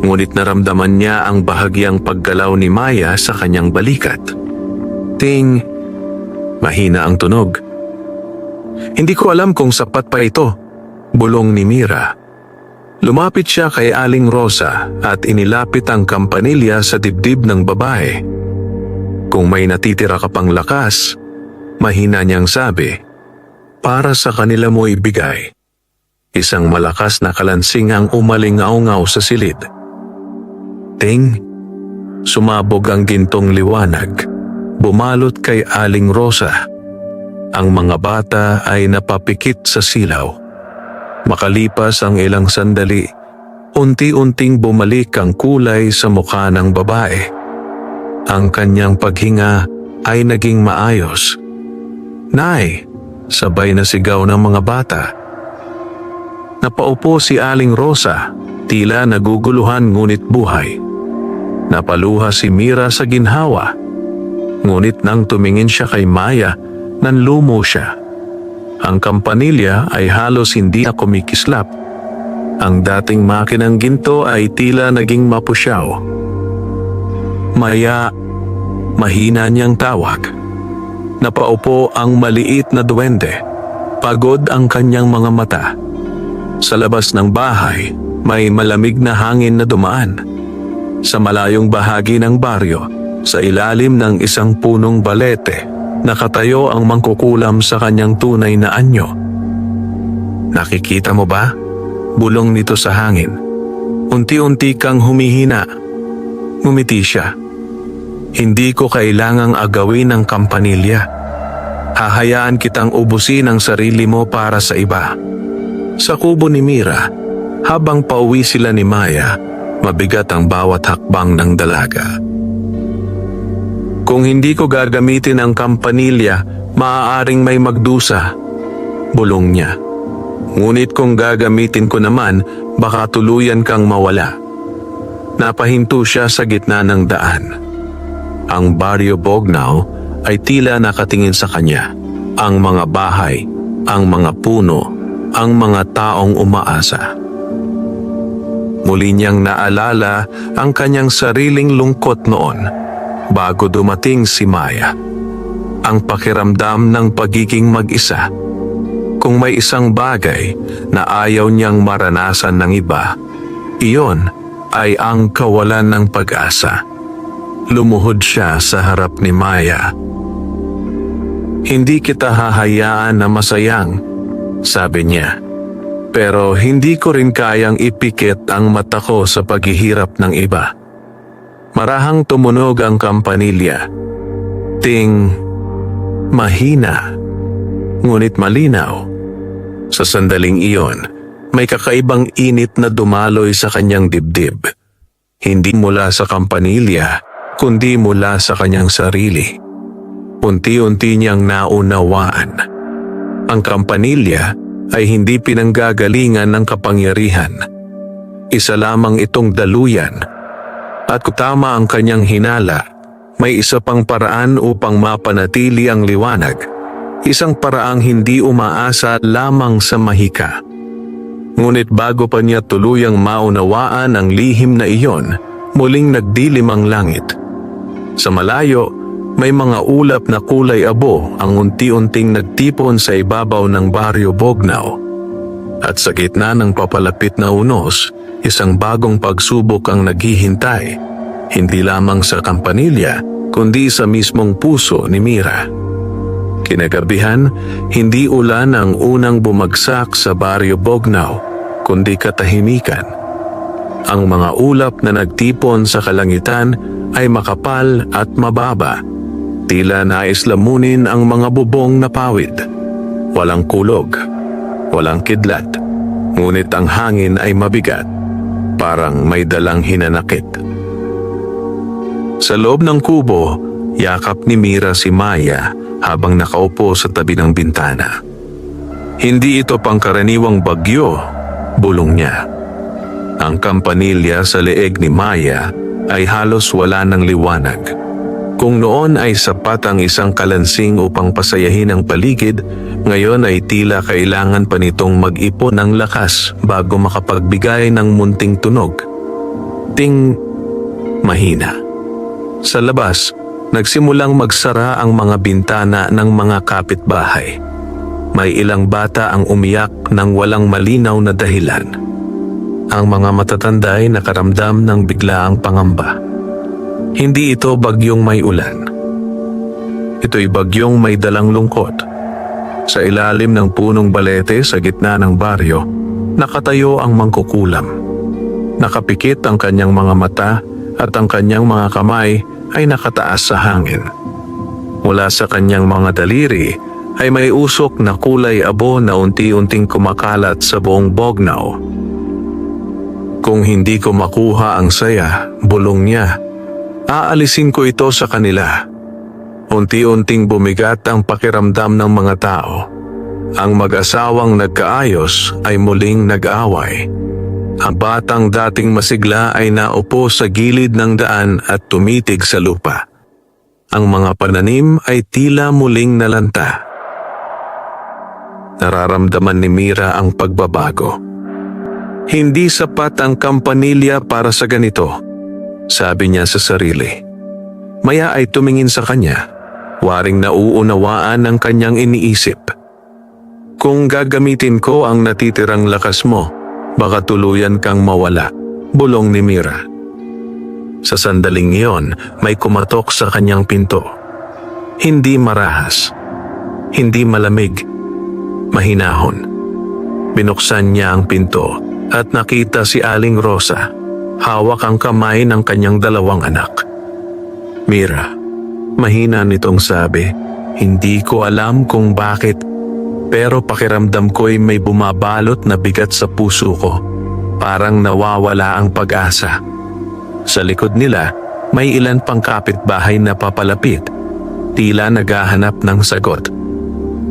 Ngunit naramdaman niya ang bahagyang paggalaw ni Maya sa kanyang balikat. Ting, mahina ang tunog. Hindi ko alam kung sapat pa ito, bulong ni Mira. Lumapit siya kay Aling Rosa at inilapit ang kampanilya sa dibdib ng babae. Kung may natitira ka pang lakas, mahina niyang sabi, para sa kanila mo ibigay. Isang malakas na kalansing ang umalingaw-ngaw sa silid. Ting, sumabog ang gintong liwanag, bumalot kay Aling Rosa. Ang mga bata ay napapikit sa silaw. Makalipas ang ilang sandali, unti-unting bumalik ang kulay sa mukha ng babae. Ang kanyang paghinga ay naging maayos. Nay, sabay na sigaw ng mga bata. Napaupo si Aling Rosa, tila naguguluhan ngunit buhay. Napaluha si Mira sa ginhawa, ngunit nang tumingin siya kay Maya, nanlumo siya. Ang kampanilya ay halos hindi na kumikislap. Ang dating makinang ginto ay tila naging mapusyaw. Maya, mahina niyang tawag. Napaupo ang maliit na duwende. Pagod ang kanyang mga mata. Sa labas ng bahay, may malamig na hangin na dumaan. Sa malayong bahagi ng baryo, sa ilalim ng isang punong balete, nakatayo ang mangkukulam sa kanyang tunay na anyo. Nakikita mo ba? Bulong nito sa hangin. Unti-unti kang humihina. Ngumiti siya. Hindi ko kailangang agawin ng kampanilya. Hahayaan kitang ubusin ang sarili mo para sa iba. Sa kubo ni Mira, habang pauwi sila ni Maya, mabigat ang bawat hakbang ng dalaga. Kung hindi ko gagamitin ang kampanilya, maaaring may magdusa, bulong niya. Ngunit kung gagamitin ko naman, baka tuluyan kang mawala. Napahinto siya sa gitna ng daan. Ang Baryo Bognao ay tila nakatingin sa kanya. Ang mga bahay, ang mga puno, ang mga taong umaasa. Muli niyang naalala ang kanyang sariling lungkot noon bago dumating si Maya. Ang pakiramdam ng pagiging mag-isa. Kung may isang bagay na ayaw niyang maranasan ng iba, iyon ay ang kawalan ng pag-asa. Lumuhod siya sa harap ni Maya. Hindi kita hahayaan na masayang, sabi niya. Pero hindi ko rin kayang ipikit ang mata ko sa paghihirap ng iba. Marahang tumunog ang kampanilya. Ting mahina, ngunit malinaw. Sa sandaling iyon, may kakaibang init na dumaloy sa kanyang dibdib. Hindi mula sa kampanilya, kundi mula sa kanyang sarili. Unti-unti niyang naunawaan. Ang kampanilya ay hindi pinanggagalingan ng kapangyarihan. Isa lamang itong daluyan. At kung tama ang kanyang hinala, may isa pang paraan upang mapanatili ang liwanag. Isang paraang hindi umaasa lamang sa mahika. Ngunit bago pa niya tuluyang maunawaan ang lihim na iyon, muling nagdilim ang langit. Sa malayo, may mga ulap na kulay abo ang unti-unting nagtipon sa ibabaw ng Baryo Bognao. At sa gitna ng papalapit na unos, isang bagong pagsubok ang naghihintay, hindi lamang sa kampanilya, kundi sa mismong puso ni Mira. Kinagabihan, hindi ulan ang unang bumagsak sa Baryo Bognao, kundi katahimikan. Ang mga ulap na nagtipon sa kalangitan ay makapal at mababa. Tila nais lamunin ang mga bubong na pawid. Walang kulog, walang kidlat, ngunit ang hangin ay mabigat, parang may dalang hinanakit. Sa loob ng kubo, yakap ni Mira si Maya habang nakaupo sa tabi ng bintana. Hindi ito pangkaraniwang bagyo, bulong niya. Ang kampanilya sa leeg ni Maya ay halos wala ng liwanag. Kung noon ay sapat ang isang kalansing upang pasayahin ang paligid, ngayon ay tila kailangan pa nitong mag-ipon ng lakas bago makapagbigay ng munting tunog. Ting mahina. Sa labas, nagsimulang magsara ang mga bintana ng mga kapitbahay. May ilang bata ang umiyak ng walang malinaw na dahilan. Ang mga matatanda ay nakaramdam ng biglaang pangamba. Hindi ito bagyong may ulan. Ito'y bagyong may dalang lungkot. Sa ilalim ng punong balete sa gitna ng baryo, nakatayo ang mangkukulam. Nakapikit ang kanyang mga mata at ang kanyang mga kamay ay nakataas sa hangin. Mula sa kanyang mga daliri ay may usok na kulay abo na unti-unting kumakalat sa buong Bognao. Kung hindi ko makuha ang saya, bulong niya, aalisin ko ito sa kanila. Unti-unting bumigat ang pakiramdam ng mga tao. Ang mag-asawang nagkaayos ay muling nag-away. Ang batang dating masigla ay naupo sa gilid ng daan at tumitig sa lupa. Ang mga pananim ay tila muling nalanta. Nararamdaman ni Mira ang pagbabago. Hindi sapat ang kampanilya para sa ganito, sabi niya sa sarili. Maya ay tumingin sa kanya, waring nauunawaan ang kanyang iniisip. Kung gagamitin ko ang natitirang lakas mo, baka tuluyan kang mawala, bulong ni Mira. Sa sandaling iyon, may kumatok sa kanyang pinto. Hindi marahas, hindi malamig, mahinahon. Binuksan niya ang pinto at nakita si Aling Rosa, hawak ang kamay ng kanyang dalawang anak. Mira, mahina nitong sabi, hindi ko alam kung bakit, pero pakiramdam ko'y may bumabalot na bigat sa puso ko. Parang nawawala ang pag-asa. Sa likod nila, may ilan pang kapitbahay na papalapit, tila naghahanap ng sagot.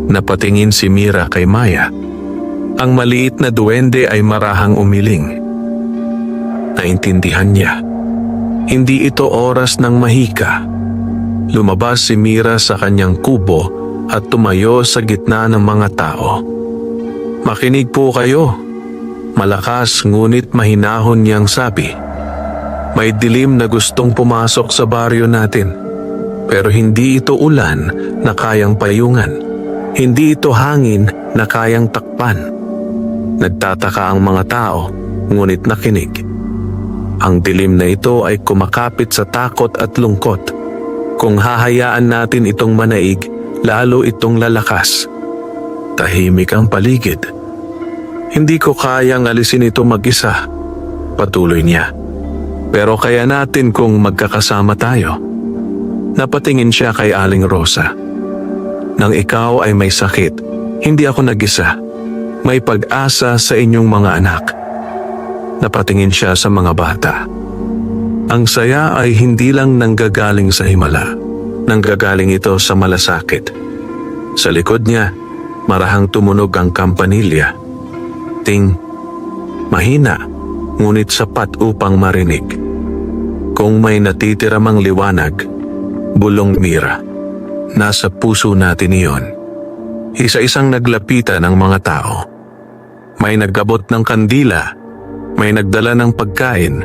Napatingin si Mira kay Maya. Ang maliit na duwende ay marahang umiling. Naintindihan niya. Hindi ito oras ng mahika. Lumabas si Mira sa kanyang kubo at tumayo sa gitna ng mga tao. Makinig po kayo. Malakas ngunit mahinahon niyang sabi. May dilim na gustong pumasok sa baryo natin. Pero hindi ito ulan na kayang payungan. Hindi ito hangin na kayang takpan. Nagtataka ang mga tao, ngunit nakinig. Ang dilim na ito ay kumakapit sa takot at lungkot. Kung hahayaan natin itong manaig, lalo itong lalakas. Tahimik ang paligid. Hindi ko kayang alisin ito mag-isa, patuloy niya. Pero kaya natin kung magkakasama tayo. Napatingin siya kay Aling Rosa. Nang ikaw ay may sakit, hindi ako nag-isa. May pag-asa sa inyong mga anak. Napatingin siya sa mga bata. Ang saya ay hindi lang nanggagaling sa himala. Nanggagaling ito sa malasakit. Sa likod niya, marahang tumunog ang kampanilya. Ting, mahina, ngunit sapat upang marinig. Kung may natitira mang liwanag, bulong Mira, nasa puso natin iyon. Isa-isang naglapitan ang mga tao. May nagabot ng kandila, may nagdala ng pagkain,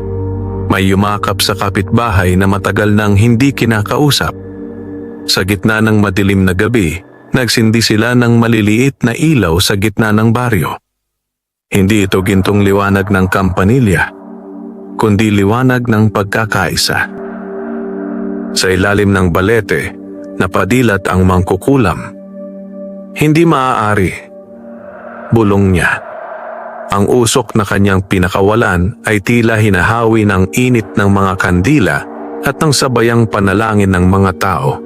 may yumakap sa kapitbahay na matagal nang hindi kinakausap. Sa gitna ng madilim na gabi, nagsindi sila ng maliliit na ilaw sa gitna ng baryo. Hindi ito gintong liwanag ng kampanilya, kundi liwanag ng pagkakaisa. Sa ilalim ng balete, napadilat ang mangkukulam. Hindi maaari, bulong niya. Ang usok na kanyang pinakawalan ay tila hinahawi ng init ng mga kandila at ng sabayang panalangin ng mga tao.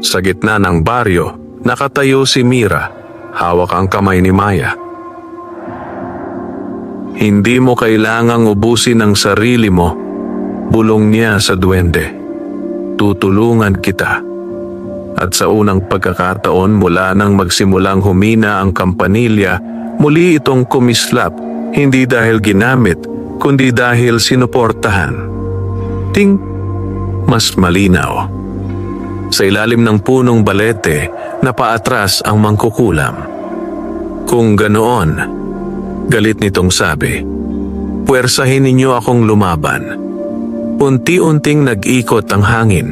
Sa gitna ng baryo, nakatayo si Mira, hawak ang kamay ni Maya. Hindi mo kailangang ubusin ang sarili mo, bulong niya sa duwende. Tutulungan kita. At sa unang pagkakataon mula nang magsimulang humina ang kampanilya, muli itong kumislap, hindi dahil ginamit, kundi dahil sinuportahan. Ting, mas malinaw. Sa ilalim ng punong balete, napaatras ang mangkukulam. Kung ganoon, galit nitong sabi, puwersahin ninyo akong lumaban. Unti-unting nag-ikot ang hangin.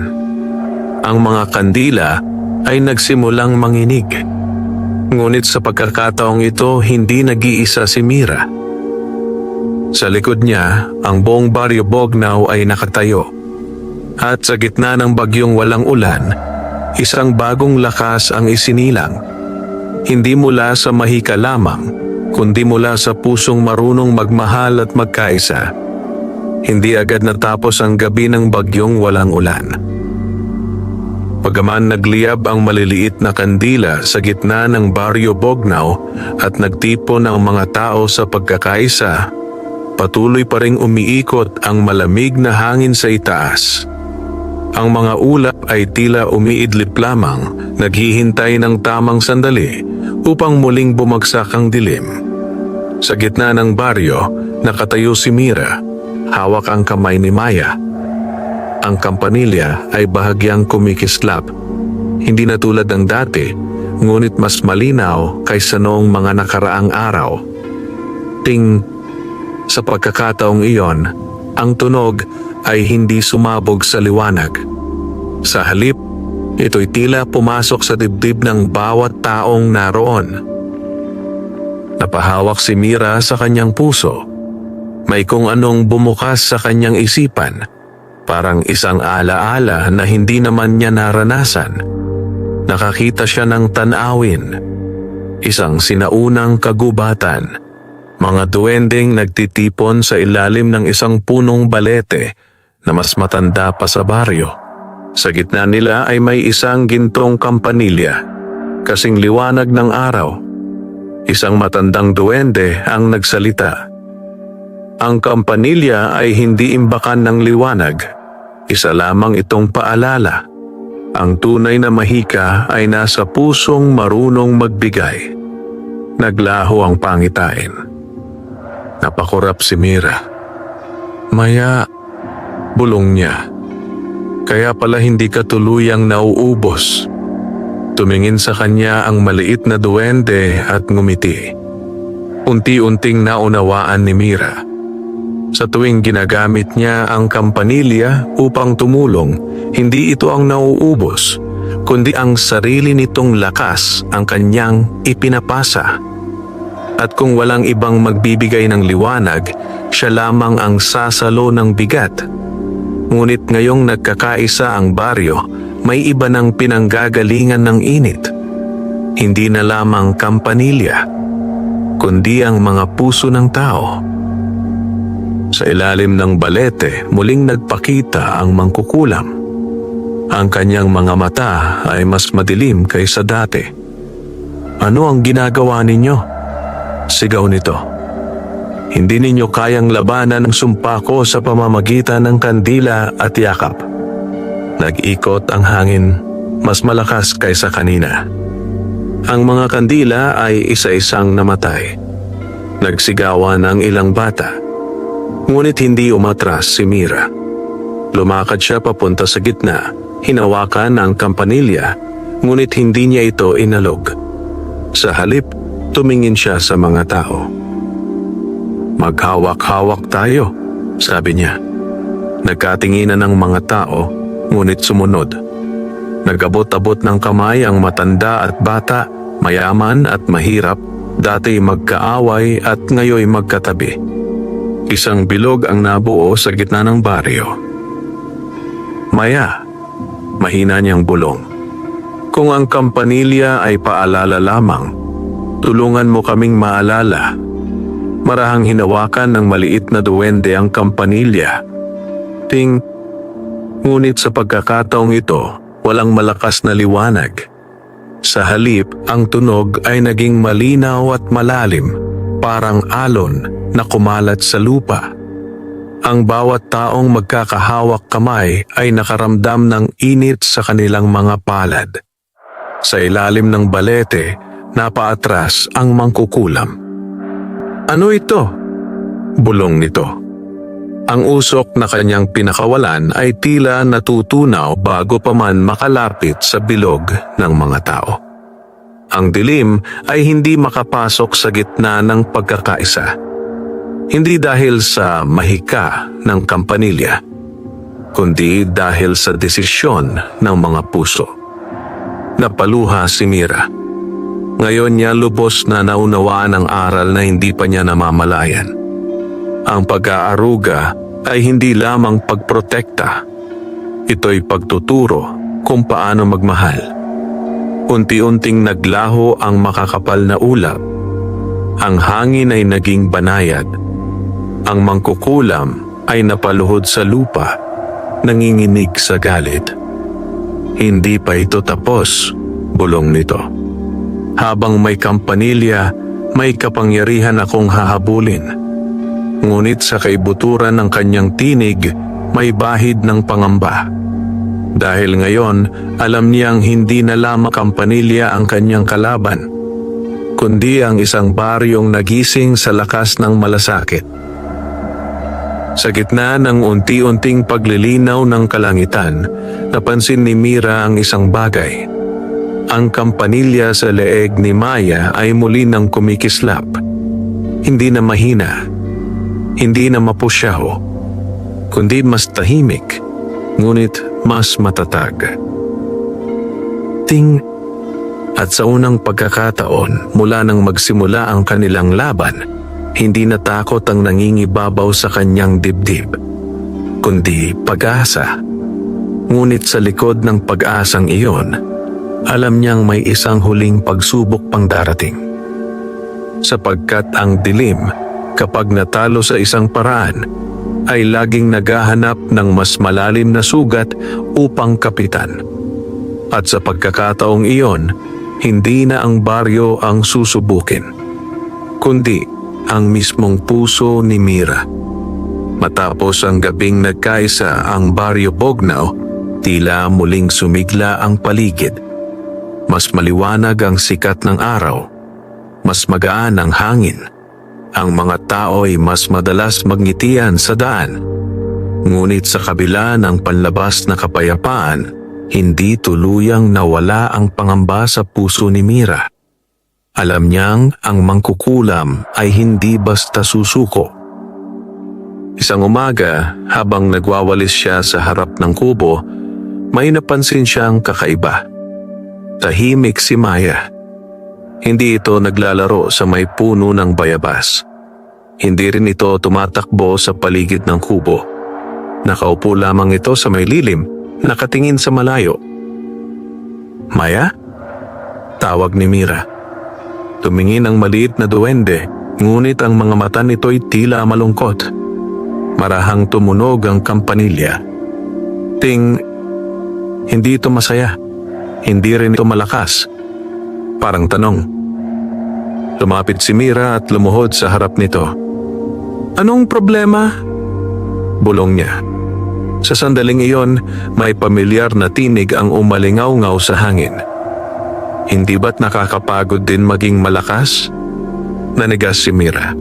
Ang mga kandila ay nagsimulang manginig. Ngunit sa pagkakataong ito, hindi nag-iisa si Mira. Sa likod niya, ang buong Baryo Bognaw ay nakatayo. At sa gitna ng bagyong walang ulan, isang bagong lakas ang isinilang. Hindi mula sa mahika lamang, kundi mula sa pusong marunong magmahal at magkaisa. Hindi agad natapos ang gabi ng bagyong walang ulan. Pagaman nagliyab ang maliliit na kandila sa gitna ng Baryo Bognaw at nagtipon ang mga tao sa pagkakaisa, patuloy pa ring umiikot ang malamig na hangin sa itaas. Ang mga ulap ay tila umiidlip lamang, naghihintay ng tamang sandali upang muling bumagsak ang dilim. Sa gitna ng baryo, nakatayo si Mira, hawak ang kamay ni Maya. Ang kampanilya ay bahagyang kumikislap. Hindi na tulad ng dati, ngunit mas malinaw kaysa noong mga nakaraang araw. Sa pagkakataong iyon, ang tunog ay hindi sumabog sa liwanag. Sa halip, ito'y tila pumasok sa dibdib ng bawat taong naroon. Napahawak si Mira sa kanyang puso. May kung anong bumukas sa kanyang isipan, parang isang alaala na hindi naman niya naranasan. Nakakita siya ng tanawin, isang sinaunang kagubatan, mga duwendeng nagtitipon sa ilalim ng isang punong balete na mas matanda pa sa baryo. Sa gitna nila ay may isang gintong kampanilya, kasing liwanag ng araw. Isang matandang duwende ang nagsalita. Ang kampanilya ay hindi imbakan ng liwanag. Isa lamang itong paalala. Ang tunay na mahika ay nasa pusong marunong magbigay. Naglaho ang pangitain. Napakurap si Mira. Maya, bulong niya. Kaya pala hindi ka tuluyang nauubos. Tumingin sa kanya ang maliit na duwende at ngumiti. Unti-unting naunawaan ni Mira. Sa tuwing ginagamit niya ang kampanilya upang tumulong, hindi ito ang nauubos, kundi ang sarili nitong lakas ang kanyang ipinapasa. At kung walang ibang magbibigay ng liwanag, siya lamang ang sasalo ng bigat. Ngunit ngayong nagkakaisa ang baryo, may iba ng pinanggagalingan ng init. Hindi na lamang kampanilya, kundi ang mga puso ng tao. Sa ilalim ng balete, muling nagpakita ang mangkukulam. Ang kanyang mga mata ay mas madilim kaysa dati. Ano ang ginagawa ninyo? Sigaw nito. Hindi ninyo kayang labanan ang sumpa ko sa pamamagitan ng kandila at yakap. Nag-ikot ang hangin, mas malakas kaysa kanina. Ang mga kandila ay isa-isang namatay. Nagsigawan ang ilang bata. Ngunit hindi umatras si Mira. Lumakad siya papunta sa gitna, hinawakan ang kampanilya, ngunit hindi niya ito inalog. Sa halip, tumingin siya sa mga tao. Maghawak-hawak tayo, sabi niya. Nagkatinginan ng mga tao, ngunit sumunod. Nag-abot-abot ng kamay ang matanda at bata, mayaman at mahirap, dati magkaaway at ngayoy magkatabi. Isang bilog ang nabuo sa gitna ng baryo. Maya, mahina niyang bulong. Kung ang kampanilya ay paalala lamang, tulungan mo kaming maalala. Marahang hinawakan ng maliit na duwende ang kampanilya. Ngunit sa pagkakataong ito, walang malakas na liwanag. Sa halip, ang tunog ay naging malinaw at malalim, parang alon na kumalat sa lupa. Ang bawat taong magkakahawak kamay ay nakaramdam ng init sa kanilang mga palad. Sa ilalim ng balete, napaatras ang mangkukulam. Ano ito? Bulong nito. Ang usok na kanyang pinakawalan ay tila natutunaw bago pa man makalapit sa bilog ng mga tao. Ang dilim ay hindi makapasok sa gitna ng pagkakaisa. Hindi dahil sa mahika ng kampanilya, kundi dahil sa desisyon ng mga puso. Napaluha si Mira. Ngayon niya lubos na naunawaan ang aral na hindi pa niya namamalayan. Ang pag-aaruga ay hindi lamang pagprotekta. Ito'y pagtuturo kung paano magmahal. Unti-unting naglaho ang makakapal na ulap. Ang hangin ay naging banayad. Ang mangkukulam ay napaluhod sa lupa, nanginginig sa galit. Hindi pa ito tapos, bulong nito. Habang may kampanilya, may kapangyarihan akong hahabulin. Ngunit sa kaibuturan ng kanyang tinig, may bahid ng pangamba. Dahil ngayon, alam niyang hindi na lamang kampanilya ang kanyang kalaban. kundi ang isang baryong nagising sa lakas ng malasakit. Sa gitna ng unti-unting paglilinaw ng kalangitan, napansin ni Mira ang isang bagay. Ang kampanilya sa leeg ni Maya ay muli nang kumikislap. Hindi na mahina, hindi na mapusyaw, kundi mas tahimik, ngunit mas matatag. Ting! At sa unang pagkakataon mula nang magsimula ang kanilang laban, hindi na takot ang nangingibabaw sa kanyang dibdib, kundi pag-asa. Ngunit sa likod ng pag-asang iyon, alam niyang may isang huling pagsubok pang darating. Sapagkat ang dilim, kapag natalo sa isang paraan, ay laging naghahanap ng mas malalim na sugat upang kapitan. At sa pagkakataong iyon, hindi na ang baryo ang susubukin, kundi ang mismong puso ni Mira. Matapos ang gabing nagkaisa ang Baryo Bognao, tila muling sumigla ang paligid. Mas maliwanag ang sikat ng araw, mas magaan ang hangin. Ang mga tao ay mas madalas magngitian sa daan. Ngunit sa kabila ng panlabas na kapayapaan, hindi tuluyang nawala ang pangamba sa puso ni Mira. Alam niyang ang mangkukulam ay hindi basta susuko. Isang umaga, habang nagwawalis siya sa harap ng kubo, may napansin siyang kakaiba. Tahimik si Maya. Hindi ito naglalaro sa may puno ng bayabas. Hindi rin ito tumatakbo sa paligid ng kubo. Nakaupo lamang ito sa may lilim, nakatingin sa malayo. "Maya?" Tawag ni Mira. Tumingin ang maliit na duwende, ngunit ang mga mata nito'y tila malungkot. Marahang tumunog ang kampanilya. Ting, hindi ito masaya. Hindi rin ito malakas. Parang tanong. Lumapit si Mira at lumuhod sa harap nito. "Anong problema?" Bulong niya. Sa sandaling iyon, may pamilyar na tinig ang umalingaw-ngaw sa hangin. "Hindi ba't nakakapagod din maging malakas?" Nanigas si Mira.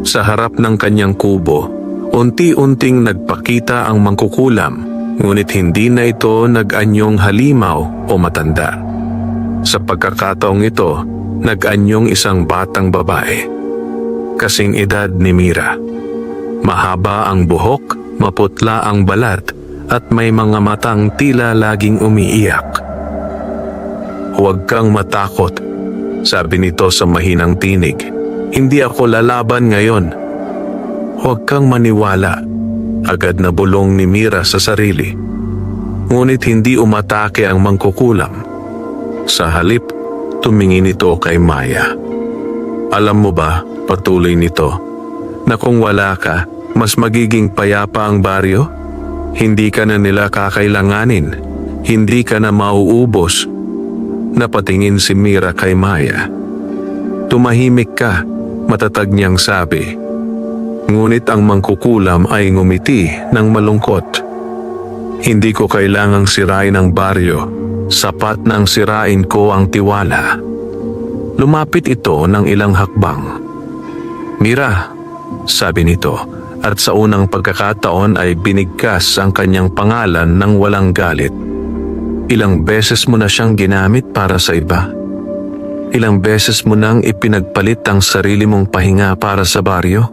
Sa harap ng kanyang kubo, unti-unting nagpakita ang mangkukulam, ngunit hindi na ito nag-anyong halimaw o matanda. Sa pagkakataong ito, nag-anyong isang batang babae. Kasing edad ni Mira. Mahaba ang buhok, maputla ang balat, at may mga matang tila laging umiiyak. "Huwag kang matakot," sabi nito sa mahinang tinig. "Hindi ako lalaban ngayon." "Huwag kang maniwala," agad na bulong ni Mira sa sarili. Ngunit hindi umatake ang mangkukulam. Sa halip, tumingin ito kay Maya. "Alam mo ba," patuloy nito, "na kung wala ka, mas magiging payapa ang baryo? Hindi ka na nila kakailanganin. Hindi ka na mauubos." Napatingin si Mira kay Maya. "Tumahimik ka," matatag niyang sabi. Ngunit ang mangkukulam ay ngumiti ng malungkot. "Hindi ko kailangang sirain ang baryo. Sapat na ang sirain ko ang tiwala." Lumapit ito ng ilang hakbang. "Mira," sabi nito, at sa unang pagkakataon ay binigkas ang kanyang pangalan ng walang galit. "Ilang beses mo na siyang ginamit para sa iba? Ilang beses mo nang ipinagpalit ang sarili mong pahinga para sa baryo?"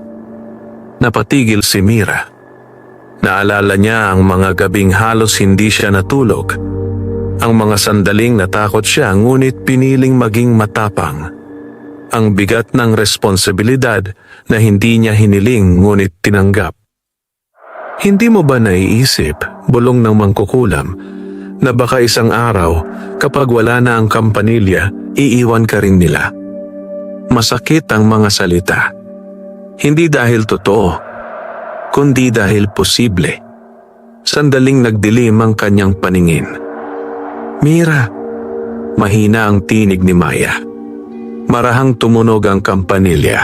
Napatigil si Mira. Naalala niya ang mga gabing halos hindi siya natulog. Ang mga sandaling natakot siya ngunit piniling maging matapang. Ang bigat ng responsibilidad na hindi niya hiniling ngunit tinanggap. "Hindi mo ba naiisip," bulong ng mangkukulam, "na baka isang araw, kapag wala na ang kampanilya, iiwan ka rin nila?" Masakit ang mga salita. Hindi dahil totoo, kundi dahil posible. Sandaling nagdilim ang kanyang paningin. "Mira," mahina ang tinig ni Maya. Marahang tumunog ang kampanilya.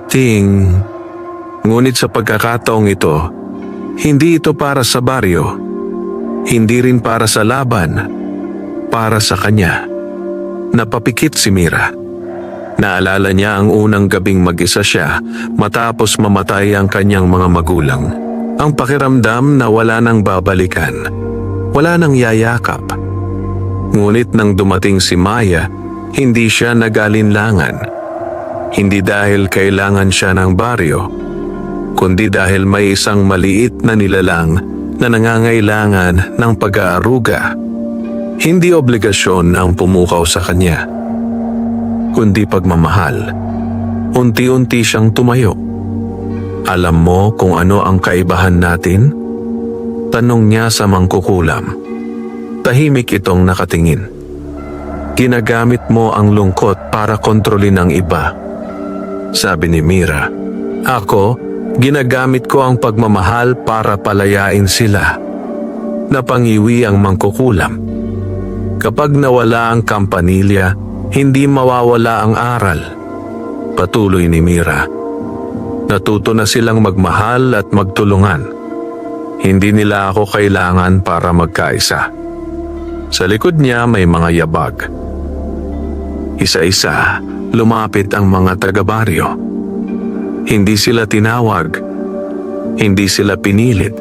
"Ting." Ngunit sa pagkakataong ito, hindi ito para sa baryo. Hindi rin para sa laban. Para sa kanya. Napapikit si Mira. Naalala niya ang unang gabing mag-isa siya matapos mamatay ang kanyang mga magulang. Ang pakiramdam na wala nang babalikan, wala nang yayakap. Ngunit nang dumating si Maya, hindi siya nag-alinlangan. Hindi dahil kailangan siya ng baryo, kundi dahil may isang maliit na nilalang na nangangailangan ng pag-aaruga. Hindi obligasyon ang pumukaw sa kanya, kundi pagmamahal. Unti-unti siyang tumayo. Alam mo kung ano ang kaibahan natin? Tanong niya sa mangkukulam. Tahimik itong nakatingin. Ginagamit mo ang lungkot para kontrolin ang iba, sabi ni Mira. Ako, ginagamit ko ang pagmamahal para palayain sila. Napangiwi ang mangkukulam. Kapag nawala ang kampanilya, hindi mawawala ang aral. Patuloy ni Mira. Natuto na silang magmahal at magtulungan. Hindi nila ako kailangan para magkaisa. Sa likod niya may mga yabag. Isa-isa, lumapit ang mga taga-baryo. Hindi sila tinawag. Hindi sila pinilit.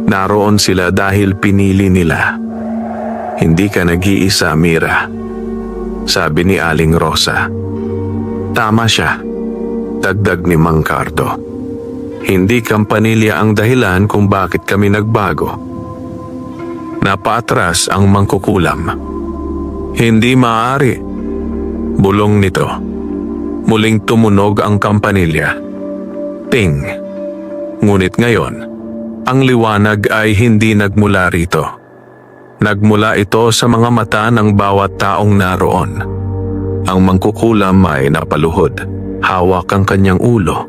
Naroon sila dahil pinili nila. Hindi ka nag-iisa, Mira, sabi ni Aling Rosa. Tama siya, dagdag ni Mang Cardo. Hindi kampanilya ang dahilan kung bakit kami nagbago. Napaatras ang mangkukulam. Hindi maaari. Bulong nito. Muling tumunog ang kampanilya. Ting. Ngunit ngayon, ang liwanag ay hindi nagmula rito. Nagmula ito sa mga mata ng bawat taong naroon. Ang mangkukulam ay napaluhod. Hawak ang kanyang ulo.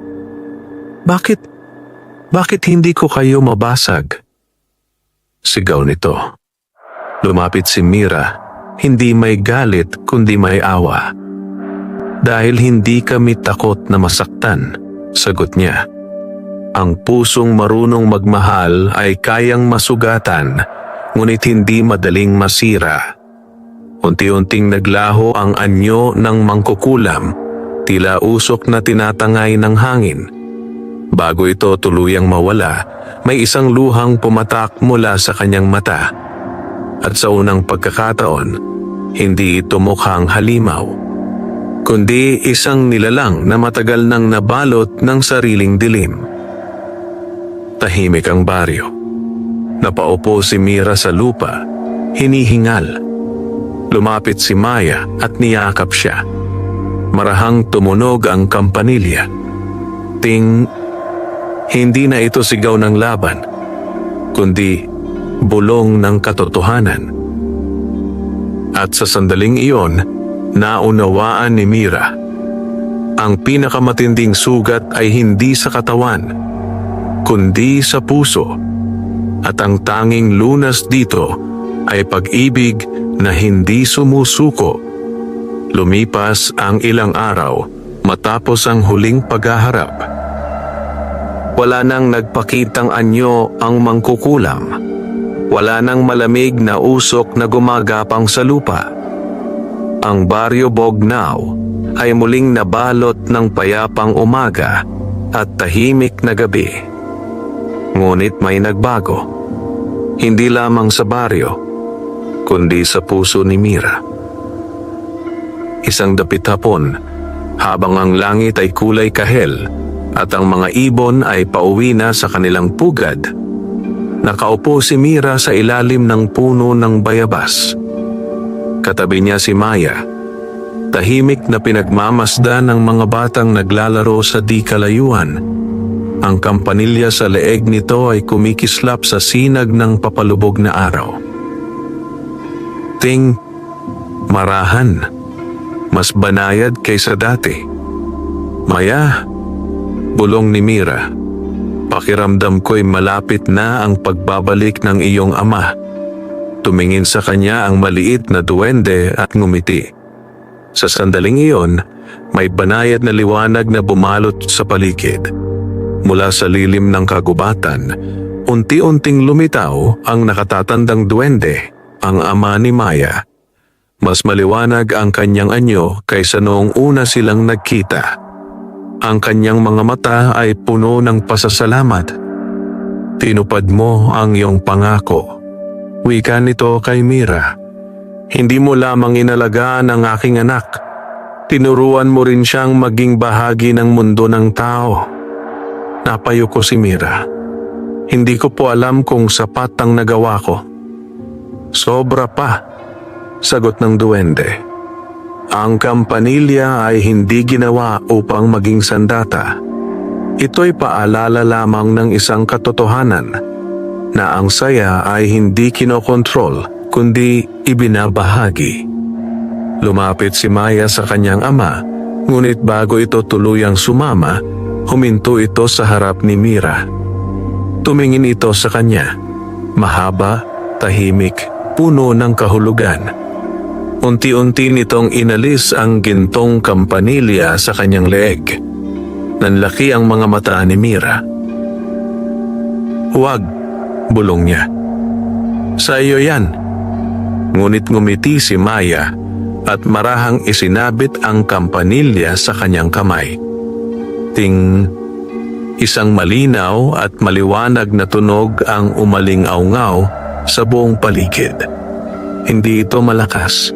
Bakit hindi ko kayo mabasag? Sigaw nito. Lumapit si Mira, hindi may galit kundi may awa. Dahil hindi kami takot na masaktan, sagot niya. Ang pusong marunong magmahal ay kayang masugatan, ngunit hindi madaling masira. Unti-unting naglaho ang anyo ng mangkukulam, tila usok na tinatangay ng hangin. Bago ito tuluyang mawala, may isang luhang pumatak mula sa kanyang mata. At sa unang pagkakataon, hindi ito mukhang halimaw, kundi isang nilalang na matagal nang nabalot ng sariling dilim. Tahimik ang baryo. Napaupo si Mira sa lupa, hinihingal. Lumapit si Maya at niyakap siya. Marahang tumunog ang kampanilya. Ting, hindi na ito sigaw ng laban, kundi bulong ng katotohanan. At sa sandaling iyon, naunawaan ni Mira. Ang pinakamatinding sugat ay hindi sa katawan, kundi sa puso. At ang tanging lunas dito ay pag-ibig na hindi sumusuko. Lumipas ang ilang araw matapos ang huling paghaharap. Wala nang nagpakitang anyo ang mangkukulam. Wala nang malamig na usok na gumagapang sa lupa. Ang Baryo Bognao ay muling nabalot ng payapang umaga at tahimik na gabi. Ngunit may nagbago. Hindi lamang sa baryo, kundi sa puso ni Mira. Isang dapit hapon, habang ang langit ay kulay kahel at ang mga ibon ay pauwi na sa kanilang pugad, nakaupo si Mira sa ilalim ng puno ng bayabas. Katabi niya si Maya, tahimik na pinagmamasdan ng mga batang naglalaro sa di kalayuan. Ang kampanilya sa leeg nito ay kumikislap sa sinag ng papalubog na araw. Ting, marahan, mas banayad kaysa dati. Maya, bulong ni Mira, pakiramdam ko'y malapit na ang pagbabalik ng iyong ama. Tumingin sa kanya ang maliit na duwende at ngumiti. Sa sandaling iyon, may banayad na liwanag na bumalot sa paligid. Mula sa lilim ng kagubatan, unti-unting lumitaw ang nakatatandang duwende, ang ama ni Maya. Mas maliwanag ang kanyang anyo kaysa noong una silang nagkita. Ang kanyang mga mata ay puno ng pasasalamat. Tinupad mo ang iyong pangako. Wika nito kay Mira. Hindi mo lamang inalagaan ang aking anak. Tinuruan mo rin siyang maging bahagi ng mundo ng tao. Napayuko si Mira. Hindi ko po alam kung sapat ang nagawa ko. Sobra pa, sagot ng duwende. Ang kampanilya ay hindi ginawa upang maging sandata. Ito'y paalala lamang ng isang katotohanan na ang saya ay hindi kinokontrol kundi ibinabahagi. Lumapit si Maya sa kanyang ama, ngunit bago ito tuluyang sumama, huminto ito sa harap ni Mira. Tumingin ito sa kanya, mahaba, tahimik, puno ng kahulugan. Unti-unti nitong inalis ang gintong kampanilya sa kanyang leeg. Nanlaki ang mga mata ni Mira. "Huwag," bulong niya. "Sa iyo yan." Ngunit ngumiti si Maya at marahang isinabit ang kampanilya sa kanyang kamay. Ting, isang malinaw at maliwanag na tunog ang umaling-aungaw sa buong paligid. Hindi ito malakas,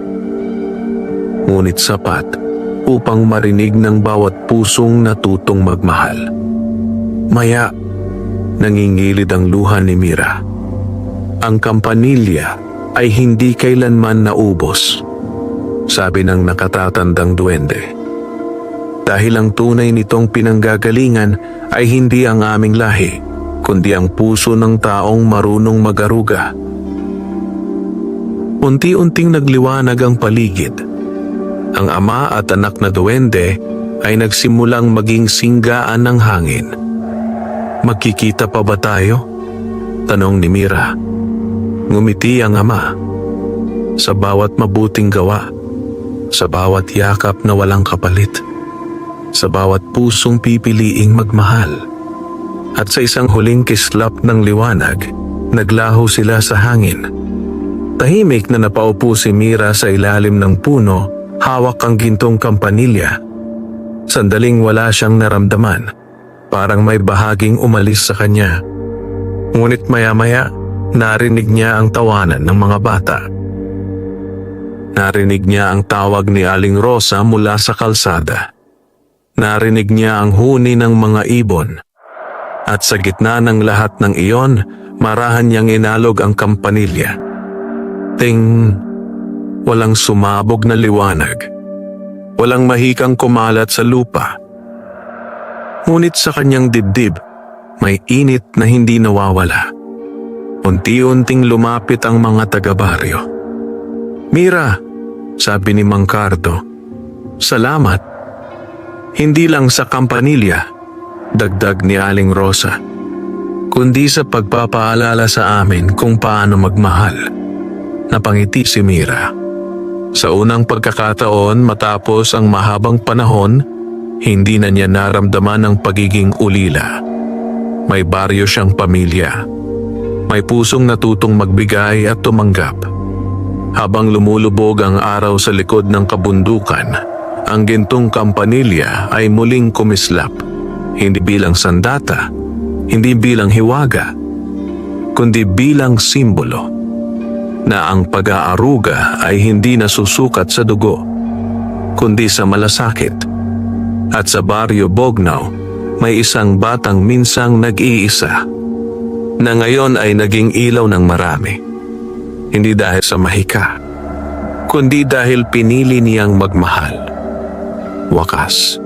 ngunit sapat upang marinig ng bawat pusong natutong magmahal. Maya, nangingilid ang luha ni Mira. Ang kampanilya ay hindi kailanman naubos, sabi ng nakatatandang duwende. Dahil ang tunay nitong pinanggagalingan ay hindi ang aming lahi, kundi ang puso ng taong marunong magaruga. Unti-unting nagliwanag ang paligid. Ang ama at anak na duwende ay nagsimulang maging singgaan ng hangin. "Magkikita pa ba tayo?" tanong ni Mira. Ngumiti ang ama. Sa bawat mabuting gawa, sa bawat yakap na walang kapalit, sa bawat pusong pipiliing magmahal. At sa isang huling kislap ng liwanag, naglaho sila sa hangin. Tahimik na napaupo si Mira sa ilalim ng puno, hawak ang gintong kampanilya. Sandaling wala siyang naramdaman, parang may bahaging umalis sa kanya. Ngunit maya-maya, narinig niya ang tawanan ng mga bata. Narinig niya ang tawag ni Aling Rosa mula sa kalsada. Narinig niya ang huni ng mga ibon. At sa gitna ng lahat ng iyon, marahan niyang inalog ang kampanilya. Ting, walang sumabog na liwanag. Walang mahikang kumalat sa lupa. Ngunit sa kanyang dibdib, may init na hindi nawawala. Unti-unting lumapit ang mga taga-baryo. "Mira," sabi ni Mang Cardo, "salamat." "Hindi lang sa kampanilya," dagdag ni Aling Rosa, "kundi sa pagpapaalala sa amin kung paano magmahal." Napangiti si Mira. Sa unang pagkakataon matapos ang mahabang panahon, hindi na niya naramdaman ang pagiging ulila. May baryo siyang pamilya. May pusong natutong magbigay at tumanggap. Habang lumulubog ang araw sa likod ng kabundukan, ang gintong kampanilya ay muling kumislap. Hindi bilang sandata, hindi bilang hiwaga, kundi bilang simbolo na ang pag-aaruga ay hindi nasusukat sa dugo, kundi sa malasakit. At sa baryo Bognao, may isang batang minsang nag-iisa, na ngayon ay naging ilaw ng marami. Hindi dahil sa mahika, kundi dahil pinili niyang magmahal. Wakas,